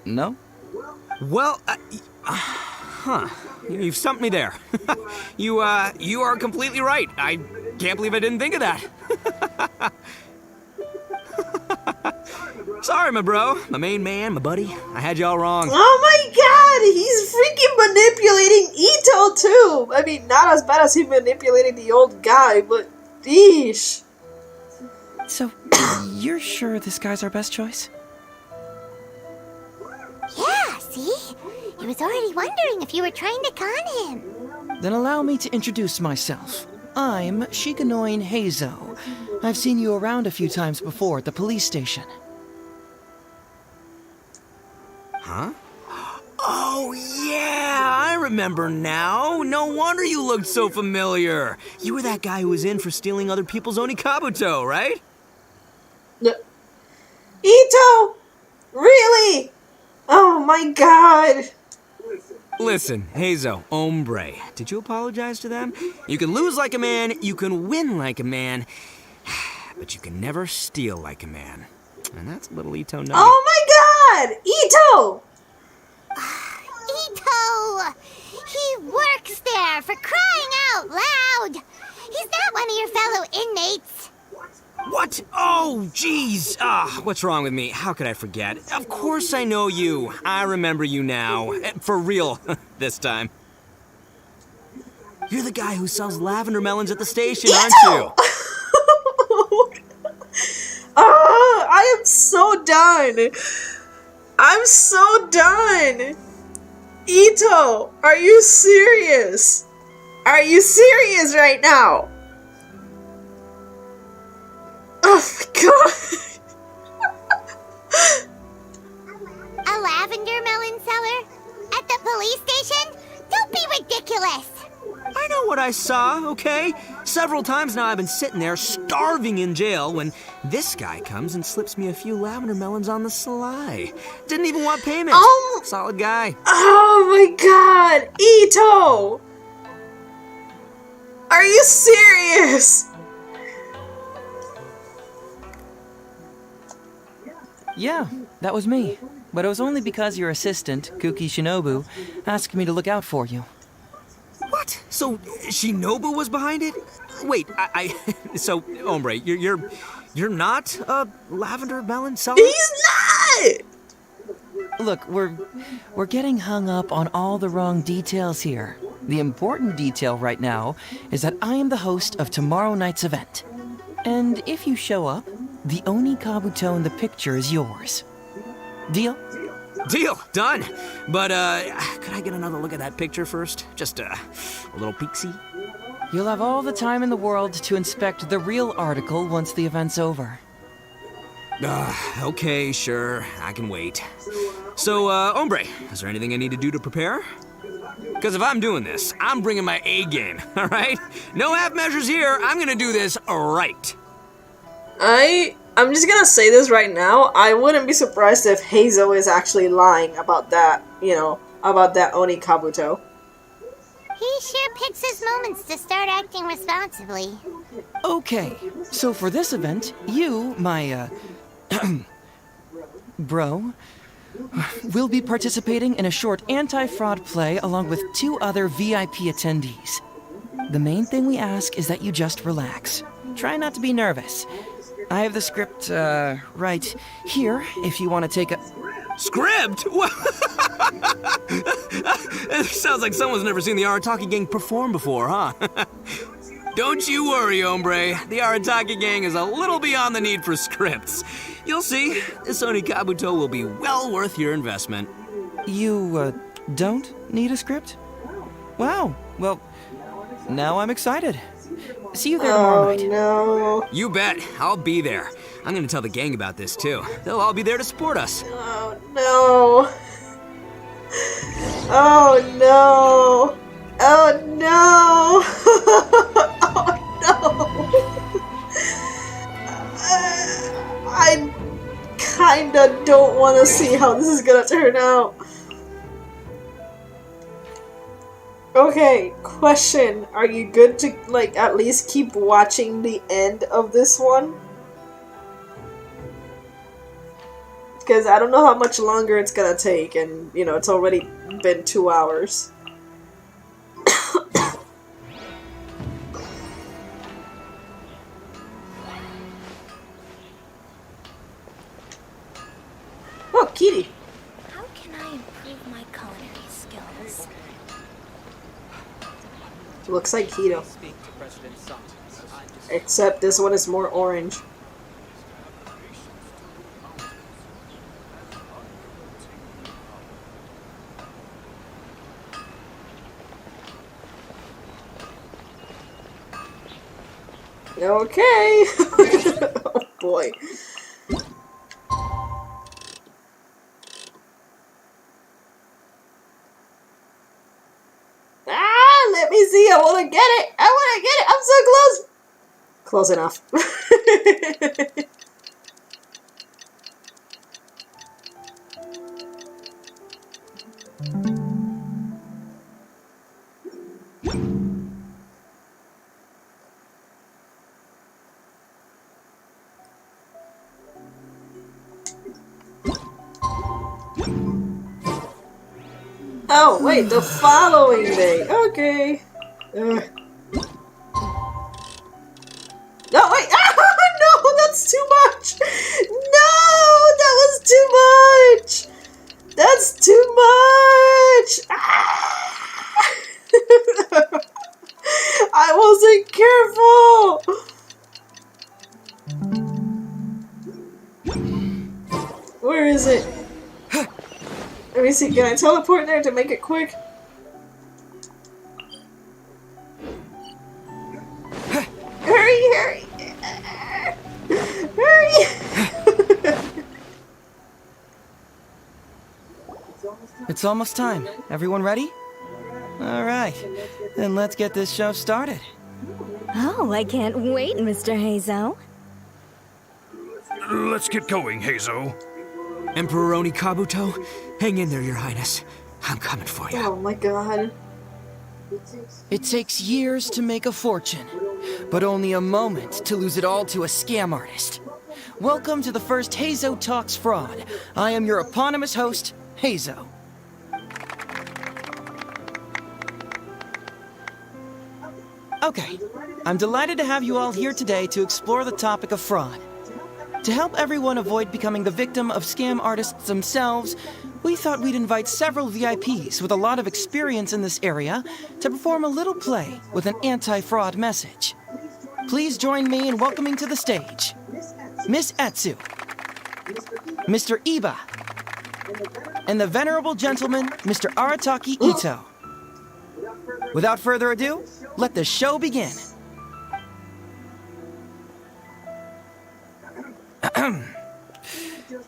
No? Well, you've stumped me there. You are completely right. I can't believe I didn't think of that. Sorry, my bro, my main man, my buddy. I had you all wrong. Oh my god, he's freaking manipulating Ito too! I mean, not as bad as he manipulated the old guy, but yeesh. So, you're sure this guy's our best choice? Yeah, see? I was already wondering if you were trying to con him. Then allow me to introduce myself. I'm Shikanoin Heizou. I've seen you around a few times before at the police station. Huh? Oh, yeah, I remember now. No wonder you looked so familiar. You were that guy who was in for stealing other people's Oni Kabuto, right? Ito! Really? Oh my god! Listen, Heizou, hombre, did you apologize to them? You can lose like a man, you can win like a man, but you can never steal like a man. And that's a little Ito nugget. Oh my god! Ito! Ito! He works there, for crying out loud! He's not one of your fellow inmates. What? Oh, jeez. What's wrong with me? How could I forget? Of course I know you. I remember you now. For real, this time. You're the guy who sells lavender melons at the station, aren't you? I am so done. I'm so done. Ito, are you serious? Are you serious right now? Oh my god. A lavender melon seller? At the police station? Don't be ridiculous. I know what I saw, okay? Several times now I've been sitting there starving in jail when this guy comes and slips me a few lavender melons on the sly. Didn't even want payment. Solid guy. Oh my god. Ito! Are you serious? Yeah, that was me. But it was only because your assistant, Kuki Shinobu, asked me to look out for you. What? So Shinobu was behind it? Wait, so hombre, you're not a lavender melon seller? He's not. Look, we're getting hung up on all the wrong details here. The important detail right now is that I am the host of tomorrow night's event. And if you show up, The Oni Kabuto in the picture is yours. Deal? Deal, done. But, could I get another look at that picture first? Just, a little peek-see? You'll have all the time in the world to inspect the real article once the event's over. Okay, sure. I can wait. So, Hombre, is there anything I need to do to prepare? Because if I'm doing this, I'm bringing my A game, all right? No half measures here. I'm gonna do this right. I'm just gonna say this right now. I wouldn't be surprised if Heizou is actually lying about that, you know, about that Oni Kabuto. He sure picks his moments to start acting responsibly. Okay, so for this event, you, my, bro, will be participating in a short anti-fraud play along with 2 other VIP attendees. The main thing we ask is that you just relax. Try not to be nervous. I have the script, right here, if you want to take a... Script? It sounds like someone's never seen the Arataki gang perform before, huh? Don't you worry, hombre. The Arataki gang is a little beyond the need for scripts. You'll see, this Oni Kabuto will be well worth your investment. You, don't need a script? Wow, well, now I'm excited. See you there tomorrow night. No. You bet. I'll be there. I'm gonna tell the gang about this, too. They'll all be there to support us. Oh, no. Oh, no. Oh, no. Oh, no. I kinda don't want to see how this is gonna turn out. Okay, question. Are you good to, like, at least keep watching the end of this one? Because I don't know how much longer it's gonna take, and, you know, it's already been 2 hours. Oh, Kitty! How can I improve my culinary skills? Looks like keto. Except this one is more orange. Okay. Oh boy. Ah, let me see. I want to get it. I want to get it. I'm so close. Close enough. Oh, wait, the following day. Okay. No, wait. Ah, no, that's too much. No, that was too much. That's too much. Ah. I wasn't careful. Where is it? Let me see, can I teleport there to make it quick? Hurry, hurry! Hurry! It's almost time. Everyone ready? Alright, then let's get this show started. Oh, I can't wait, Mr. Heizou. Let's get going, Heizou. Emperor Oni Kabuto, hang in there, Your Highness. I'm coming for you. Oh my god. It takes years to make a fortune, but only a moment to lose it all to a scam artist. Welcome to the first Heizou Talks Fraud. I am your eponymous host, Heizou. Okay, I'm delighted to have you all here today to explore the topic of fraud. To help everyone avoid becoming the victim of scam artists themselves, we thought we'd invite several VIPs with a lot of experience in this area to perform a little play with an anti-fraud message. Please join me in welcoming to the stage Miss Etsu, Mr. Iba, and the venerable gentleman, Mr. Arataki Ito. Without further ado, let the show begin.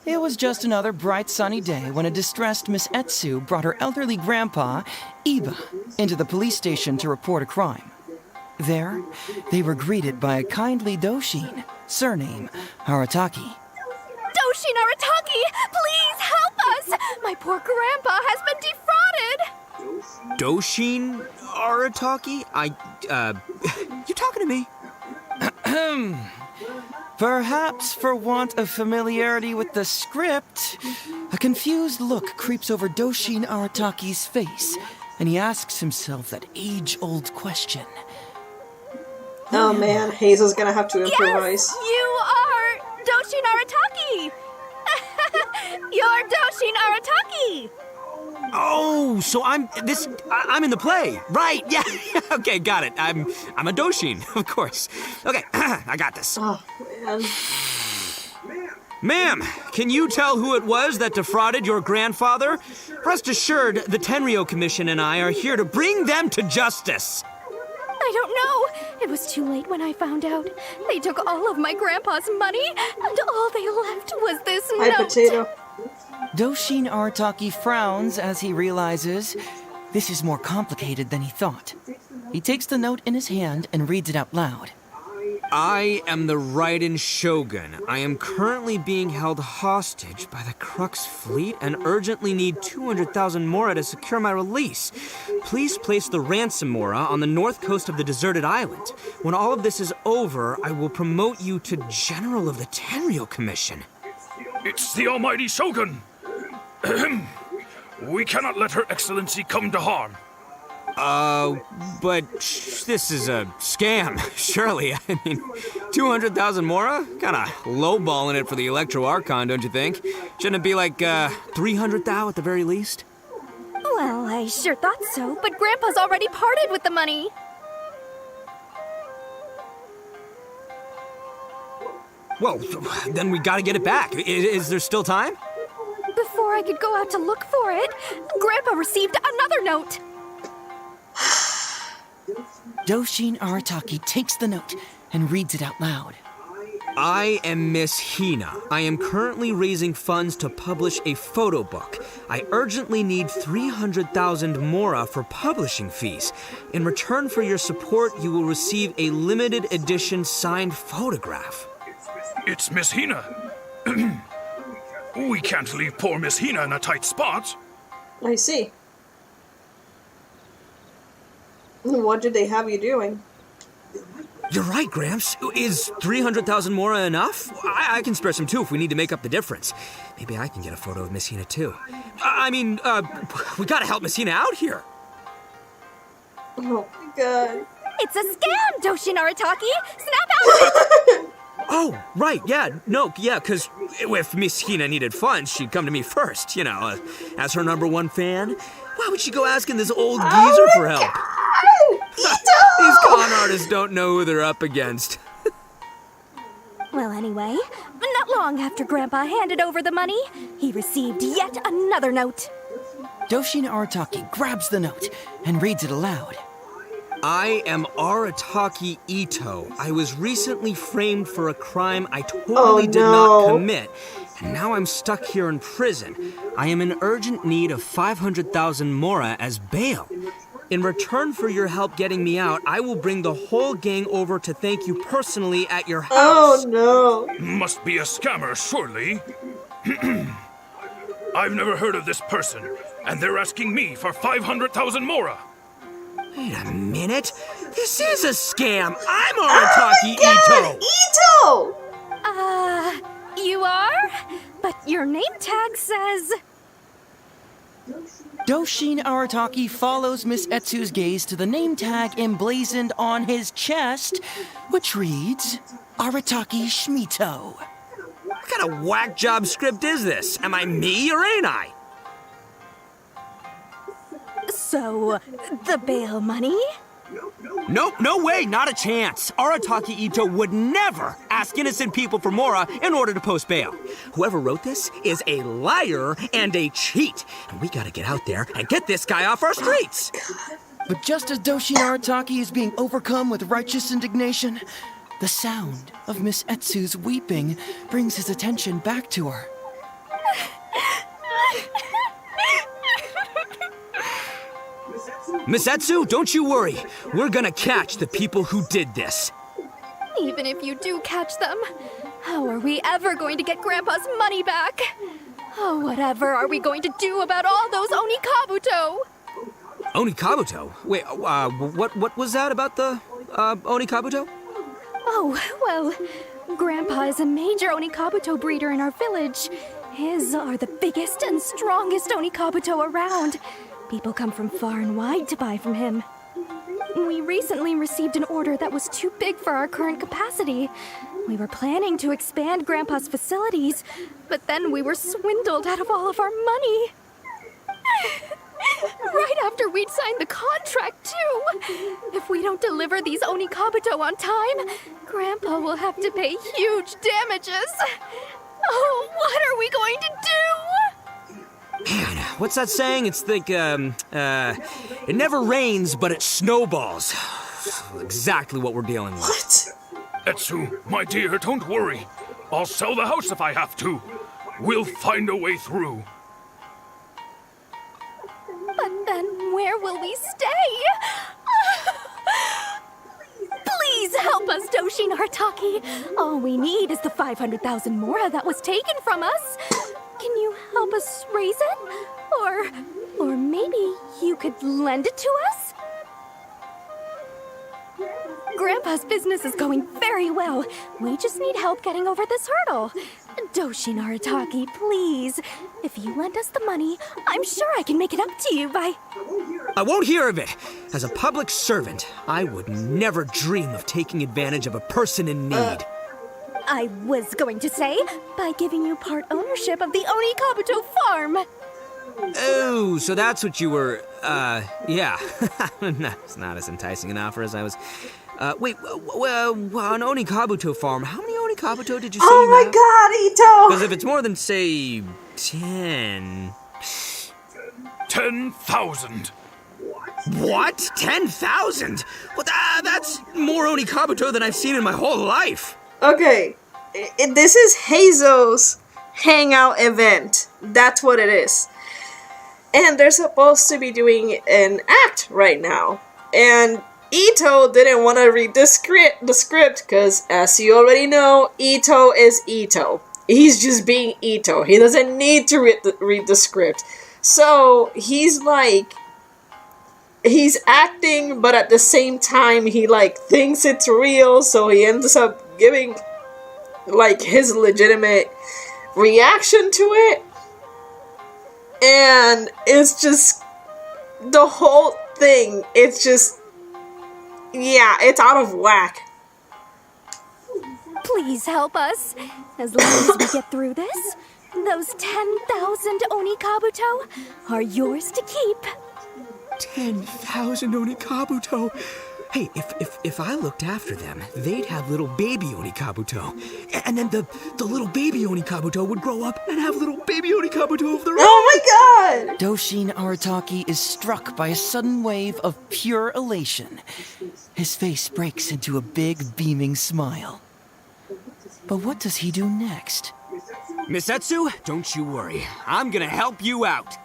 It was just another bright sunny day when a distressed Miss Etsu brought her elderly grandpa, Iba, into the police station to report a crime. There, they were greeted by a kindly Doshin, surname Arataki. Doshin Arataki, please help us! My poor grandpa has been defrauded! Doshin Arataki? You talking to me? Perhaps for want of familiarity with the script, a confused look creeps over Doshin Arataki's face, and he asks himself that age-old question. Oh man, Heizou's gonna have to improvise. Yes, you are Doshin Arataki! You're Doshin Arataki! Oh, so I'm in the play. Right, yeah. Okay, got it. I'm a Doshin, of course. Okay, I got this. Oh, man. Ma'am, can you tell who it was that defrauded your grandfather? Rest assured, the Tenryou Commission and I are here to bring them to justice. I don't know. It was too late when I found out. They took all of my grandpa's money, and all they left was this Hi, note. potato. Doshin Arataki frowns as he realizes this is more complicated than he thought. He takes the note in his hand and reads it out loud. I am the Raiden Shogun. I am currently being held hostage by the Crux fleet and urgently need 200,000 mora to secure my release. Please place the ransom mora on the north coast of the deserted island. When all of this is over, I will promote you to General of the Tenryou Commission. It's the almighty Shogun. We cannot let Her Excellency come to harm. But this is a scam, surely. I mean, 200,000 mora? Kinda lowballing it for the Electro Archon, don't you think? Shouldn't it be like, 300,000 at the very least? Well, I sure thought so, but Grandpa's already parted with the money. Well, then we gotta get it back. Is there still time? Before I could go out to look for it, Grandpa received another note. Doshin Arataki takes the note and reads it out loud. I am Miss Hina. I am currently raising funds to publish a photo book. I urgently need 300,000 mora for publishing fees. In return for your support, you will receive a limited edition signed photograph. It's Miss Hina. We can't leave poor Miss Hina in a tight spot. I see. What did they have you doing? You're right, Gramps. Is 300,000 mora enough? I can spare some too if we need to make up the difference. Maybe I can get a photo of Miss Hina too. We gotta help Miss Hina out here. Oh my god. It's a scam, Doshin Arataki! Snap out! Oh, right, yeah, because if Miss Hina needed funds, she'd come to me first, as her #1 fan. Why would she go asking this old geezer for help? These con artists don't know who they're up against. Well, anyway, not long after Grandpa handed over the money, he received yet another note. Doshin Arataki grabs the note and reads it aloud. I am Arataki Ito. I was recently framed for a crime I did not commit, and now I'm stuck here in prison. I am in urgent need of 500,000 mora as bail. In return for your help getting me out, I will bring the whole gang over to thank you personally at your house. Oh no. Must be a scammer, surely. I've never heard of this person, and they're asking me for 500,000 mora. Wait a minute. This is a scam. I'm Arataki Ito. Ito! You are? But your name tag says... Doshin Arataki follows Miss Etsu's gaze to the name tag emblazoned on his chest, which reads, Arataki Shmito. What kind of whack job script is this? Am I me or ain't I? So, the bail money? Nope, no way, not a chance. Arataki Ito would never ask innocent people for Mora in order to post bail. Whoever wrote this is a liar and a cheat. And we gotta get out there and get this guy off our streets. But just as Doshin Arataki is being overcome with righteous indignation, the sound of Miss Etsu's weeping brings his attention back to her. Miss Etsu, don't you worry. We're gonna catch the people who did this. Even if you do catch them, how are we ever going to get Grandpa's money back? Oh, whatever are we going to do about all those Onikabuto? Onikabuto? Wait, what was that about the, Onikabuto? Oh, well, Grandpa is a major Onikabuto breeder in our village. His are the biggest and strongest Onikabuto around. People come from far and wide to buy from him. We recently received an order that was too big for our current capacity. We were planning to expand Grandpa's facilities, but then we were swindled out of all of our money. Right after we'd signed the contract, too. If we don't deliver these Onikabuto on time, Grandpa will have to pay huge damages. Oh, what are we going to do? Man, what's that saying? It's like, it never rains, but it snowballs. Exactly what we're dealing with. What? Etsu, my dear, don't worry. I'll sell the house if I have to. We'll find a way through. But then where will we stay? Please help us, Doshin Arataki. All we need is the 500,000 Mora that was taken from us. Can you help us raise it? Or maybe you could lend it to us? Grandpa's business is going very well. We just need help getting over this hurdle. Doshin Arataki, please. If you lend us the money, I'm sure I can make it up to you by... I won't hear of it. As a public servant, I would never dream of taking advantage of a person in need. I was going to say, by giving you part ownership of the Onikabuto farm. Oh, so that's what you were, yeah. That's not as enticing an offer as I was... wait, an Onikabuto farm, how many Onikabuto did you say you have? Oh my god, Ito! Because if it's more than, say, 10... 10,000. What? 10,000? Well, that's more Onikabuto than I've seen in my whole life. Okay, this is Heizou's hangout event. That's what it is. And they're supposed to be doing an act right now. And Ito didn't want to read the script because, as you already know, Ito is Ito. He's just being Ito. He doesn't need to read the script. So he's like, he's acting, but at the same time he like thinks it's real. So he ends up giving like his legitimate reaction to it. And it's just, the whole thing, it's just, yeah, it's out of whack. Please help us. As long as we get through this, those 10,000 Onikabuto are yours to keep. 10,000 Onikabuto? Hey, if I looked after them, they'd have little baby Onikabuto. And then the little baby Onikabuto would grow up and have little baby Onikabuto of their own. Oh my god! Doshin Arataki is struck by a sudden wave of pure elation. His face breaks into a big, beaming smile. But what does he do next? Miss Etsu, don't you worry. I'm gonna help you out.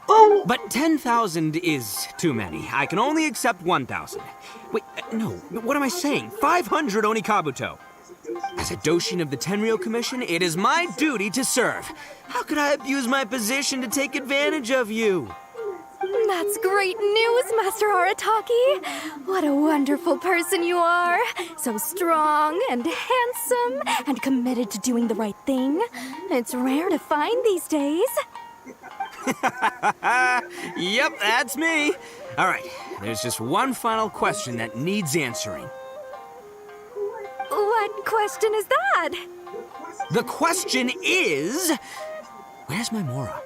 Oh. But 10,000 is too many. I can only accept 1,000. Wait, no, what am I saying? 500 Onikabuto. As a Doshin of the Tenryou Commission, it is my duty to serve. How could I abuse my position to take advantage of you? That's great news, Master Arataki. What a wonderful person you are. So strong and handsome and committed to doing the right thing. It's rare to find these days. Yep, that's me. All right, there's just one final question that needs answering. What question is that? The question is, where's my Mora?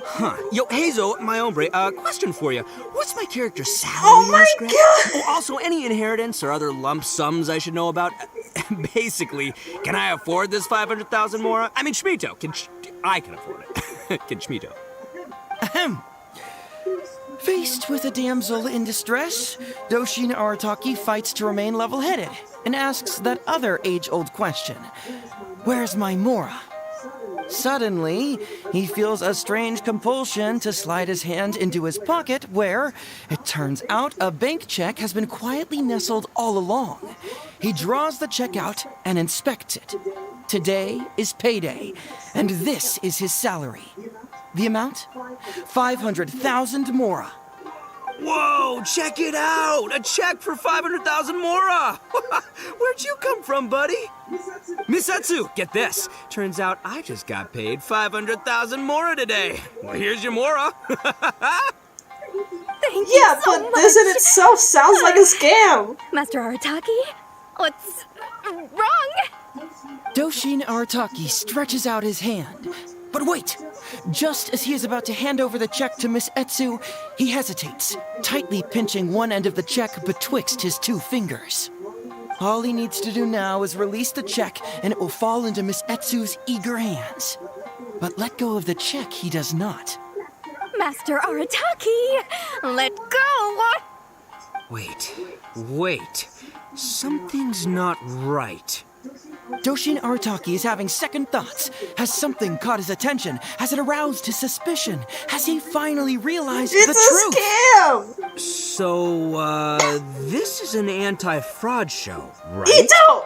Huh. Yo, Heizou, my hombre, question for you. What's my character's salary Oh in my the script? God! Oh, also, any inheritance or other lump sums I should know about? Basically, can I afford this 500,000 mora? I mean, Schmito, I can afford it. Can Schmito? Ahem. Faced with a damsel in distress, Doshin Arataki fights to remain level-headed and asks that other age-old question. Where's my mora? Suddenly, he feels a strange compulsion to slide his hand into his pocket where, it turns out, a bank check has been quietly nestled all along. He draws the check out and inspects it. Today is payday, and this is his salary. The amount? 500,000 mora. Whoa, check it out! A check for 500,000 mora! Where'd you come from, buddy? Misatsu, get this. Turns out I just got paid 500,000 mora today. Well, here's your mora. Thank you so but much. this in itself sounds like a scam. Master Arataki, what's wrong? Doshin Arataki stretches out his hand. But wait! Just as he is about to hand over the check to Miss Etsu, he hesitates, tightly pinching one end of the check betwixt his two fingers. All he needs to do now is release the check, and it will fall into Miss Etsu's eager hands. But let go of the check he does not. Master Arataki, let go! Wait. Something's not right. Doshin Arataki is having second thoughts. Has something caught his attention? Has it aroused his suspicion? Has he finally realized the truth? It's a scam! So, this is an anti-fraud show, right? Ito!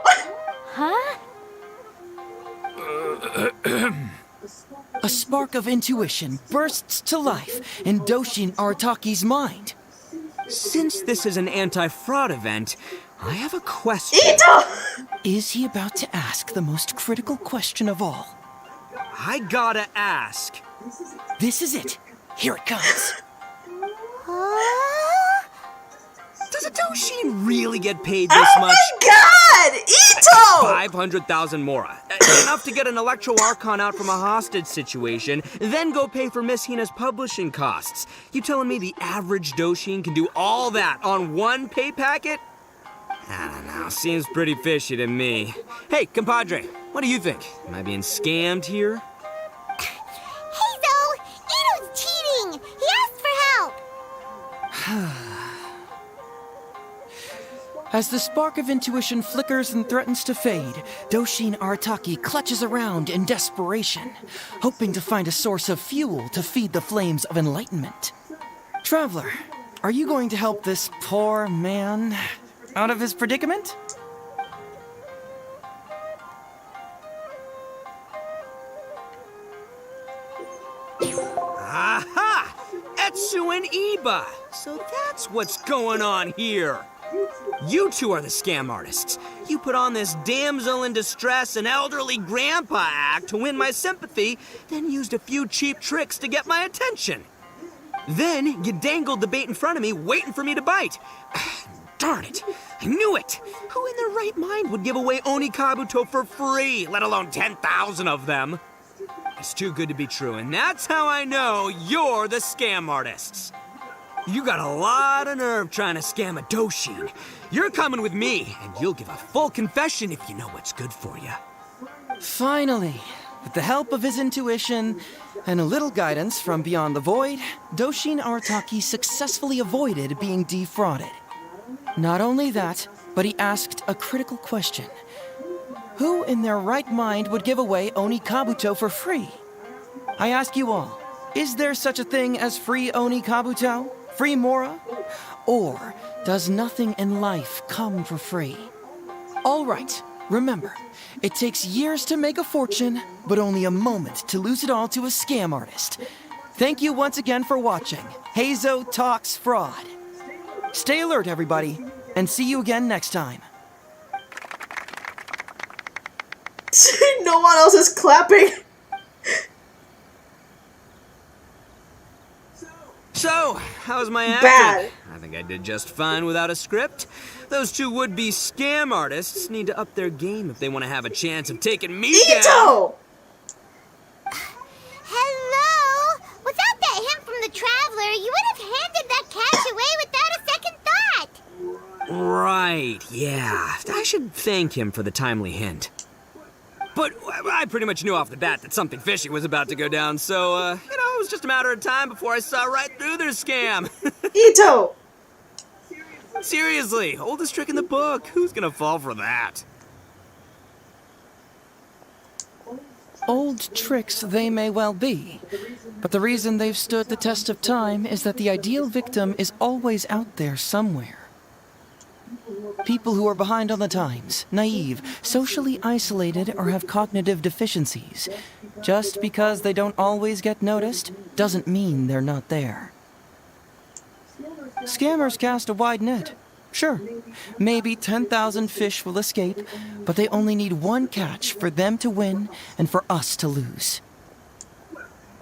Huh? A spark of intuition bursts to life in Doshin Arataki's mind. Since this is an anti-fraud event, I have a question. Ito! Is he about to ask the most critical question of all? I gotta ask. This is it. Here it comes. Does a Doshin really get paid this much? Oh my god! Ito! 500,000 mora. Enough to get an Electro Archon out from a hostage situation, then go pay for Miss Hina's publishing costs. You telling me the average Doshin can do all that on one pay packet? I don't know, seems pretty fishy to me. Hey, compadre, what do you think? Am I being scammed here? Heizou! Ito's cheating! He asked for help! As the spark of intuition flickers and threatens to fade, Doshin Arataki clutches around in desperation, hoping to find a source of fuel to feed the flames of enlightenment. Traveler, are you going to help this poor man out of his predicament? Aha! Etsu and Iba! So that's what's going on here. You two are the scam artists. You put on this damsel in distress and elderly grandpa act to win my sympathy, then used a few cheap tricks to get my attention. Then you dangled the bait in front of me, waiting for me to bite. Darn it! I knew it! Who in their right mind would give away Oni Kabuto for free, let alone 10,000 of them? It's too good to be true, and that's how I know you're the scam artists. You got a lot of nerve trying to scam a Doshin. You're coming with me, and you'll give a full confession if you know what's good for you. Finally, with the help of his intuition and a little guidance from beyond the void, Doshin Arataki successfully avoided being defrauded. Not only that, but he asked a critical question. Who in their right mind would give away Oni Kabuto for free? I ask you all, is there such a thing as free Oni Kabuto? Free Mora? Or does nothing in life come for free? All right, remember, it takes years to make a fortune, but only a moment to lose it all to a scam artist. Thank you once again for watching Heizou Talks Fraud. Stay alert, everybody, and see you again next time. No one else is clapping. So, how's my acting? Bad. I think I did just fine without a script. Those two would-be scam artists need to up their game if they want to have a chance of taking me down. Ito! Hello? Without traveler, you would have handed that cash away without a second thought. Right, yeah. I should thank him for the timely hint. But I pretty much knew off the bat that something fishy was about to go down, so, it was just a matter of time before I saw right through their scam. Ito! Seriously, oldest trick in the book. Who's gonna fall for that? Old tricks they may well be, but the reason they've stood the test of time is that the ideal victim is always out there somewhere. People who are behind on the times, naive, socially isolated, or have cognitive deficiencies. Just because they don't always get noticed doesn't mean they're not there. Scammers cast a wide net. Sure, maybe 10,000 fish will escape, but they only need one catch for them to win and for us to lose.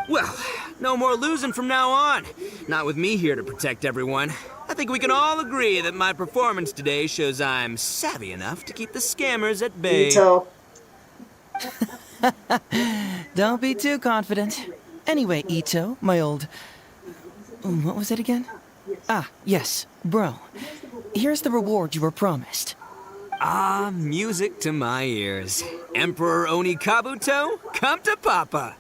Well, no more losing from now on. Not with me here to protect everyone. I think we can all agree that my performance today shows I'm savvy enough to keep the scammers at bay. Ito. Don't be too confident. Anyway, Ito, my old... What was it again? Ah, yes, bro. Here's the reward you were promised. Ah, music to my ears. Emperor Oni Kabuto, come to Papa.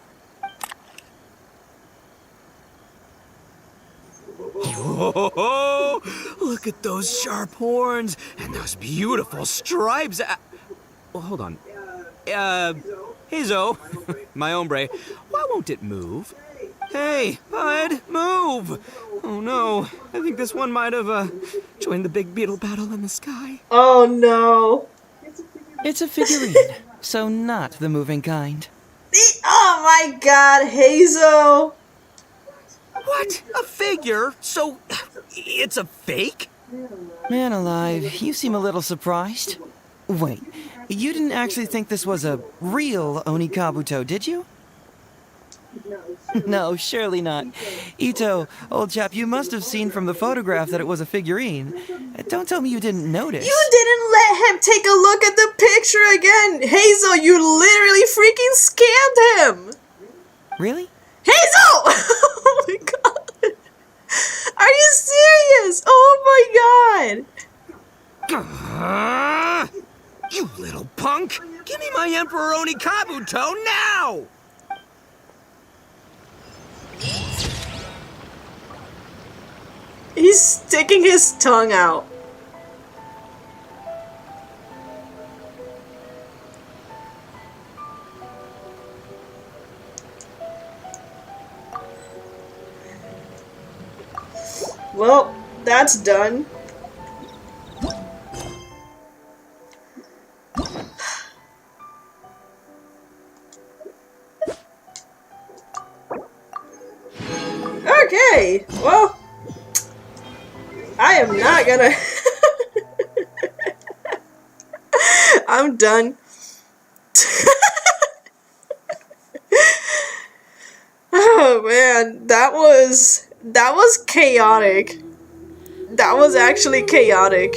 Whoa, look at those sharp horns and those beautiful stripes. Well, hold on. Heizou, my hombre, why won't it move? Hey, bud, move! Oh no, I think this one might have, joined the big beetle battle in the sky. Oh no. It's a figurine, so not the moving kind. Oh my god, Heizou! What? A figure? So, it's a fake? Man alive, you seem a little surprised. Wait, you didn't actually think this was a real Oni Kabuto, did you? No, surely not. Ito, old chap, you must have seen from the photograph that it was a figurine. Don't tell me you didn't notice. You didn't let him take a look at the picture again! Heizou, you literally freaking scammed him! Really? Heizou! Oh my god! Are you serious? Oh my god! You little punk! Give me my Emperor Oni Kabuto now! He's sticking his tongue out. Well, that's done. Okay, well, I am not gonna... I'm done. Oh man, that was chaotic. That was actually chaotic.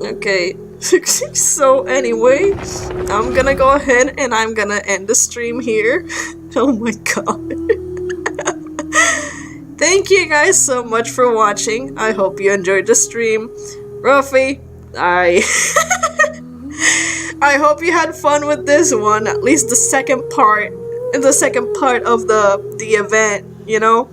Okay, so anyway, I'm gonna go ahead and I'm gonna end the stream here. Oh my god. Thank you guys so much for watching. I hope you enjoyed the stream. Ruffy, I hope you had fun with this one, at least the second part of the event, you know?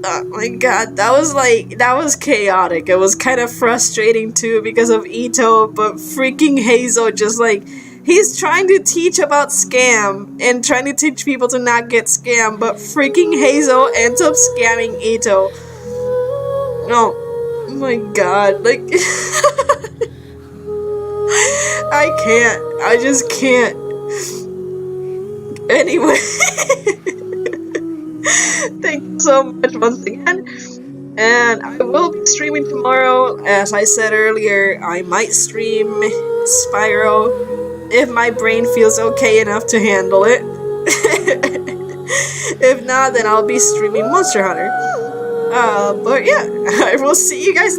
Oh my god, that was chaotic. It was kind of frustrating too because of Ito, but freaking Heizou just like, he's trying to teach about scam and trying to teach people to not get scammed, but freaking Heizou ends up scamming Ito. Oh my god, like, I can't. I just can't. Anyway, thank you so much once again. And I will be streaming tomorrow. As I said earlier, I might stream Spyro if my brain feels okay enough to handle it. If not, then I'll be streaming Monster Hunter. But yeah, I will see you guys next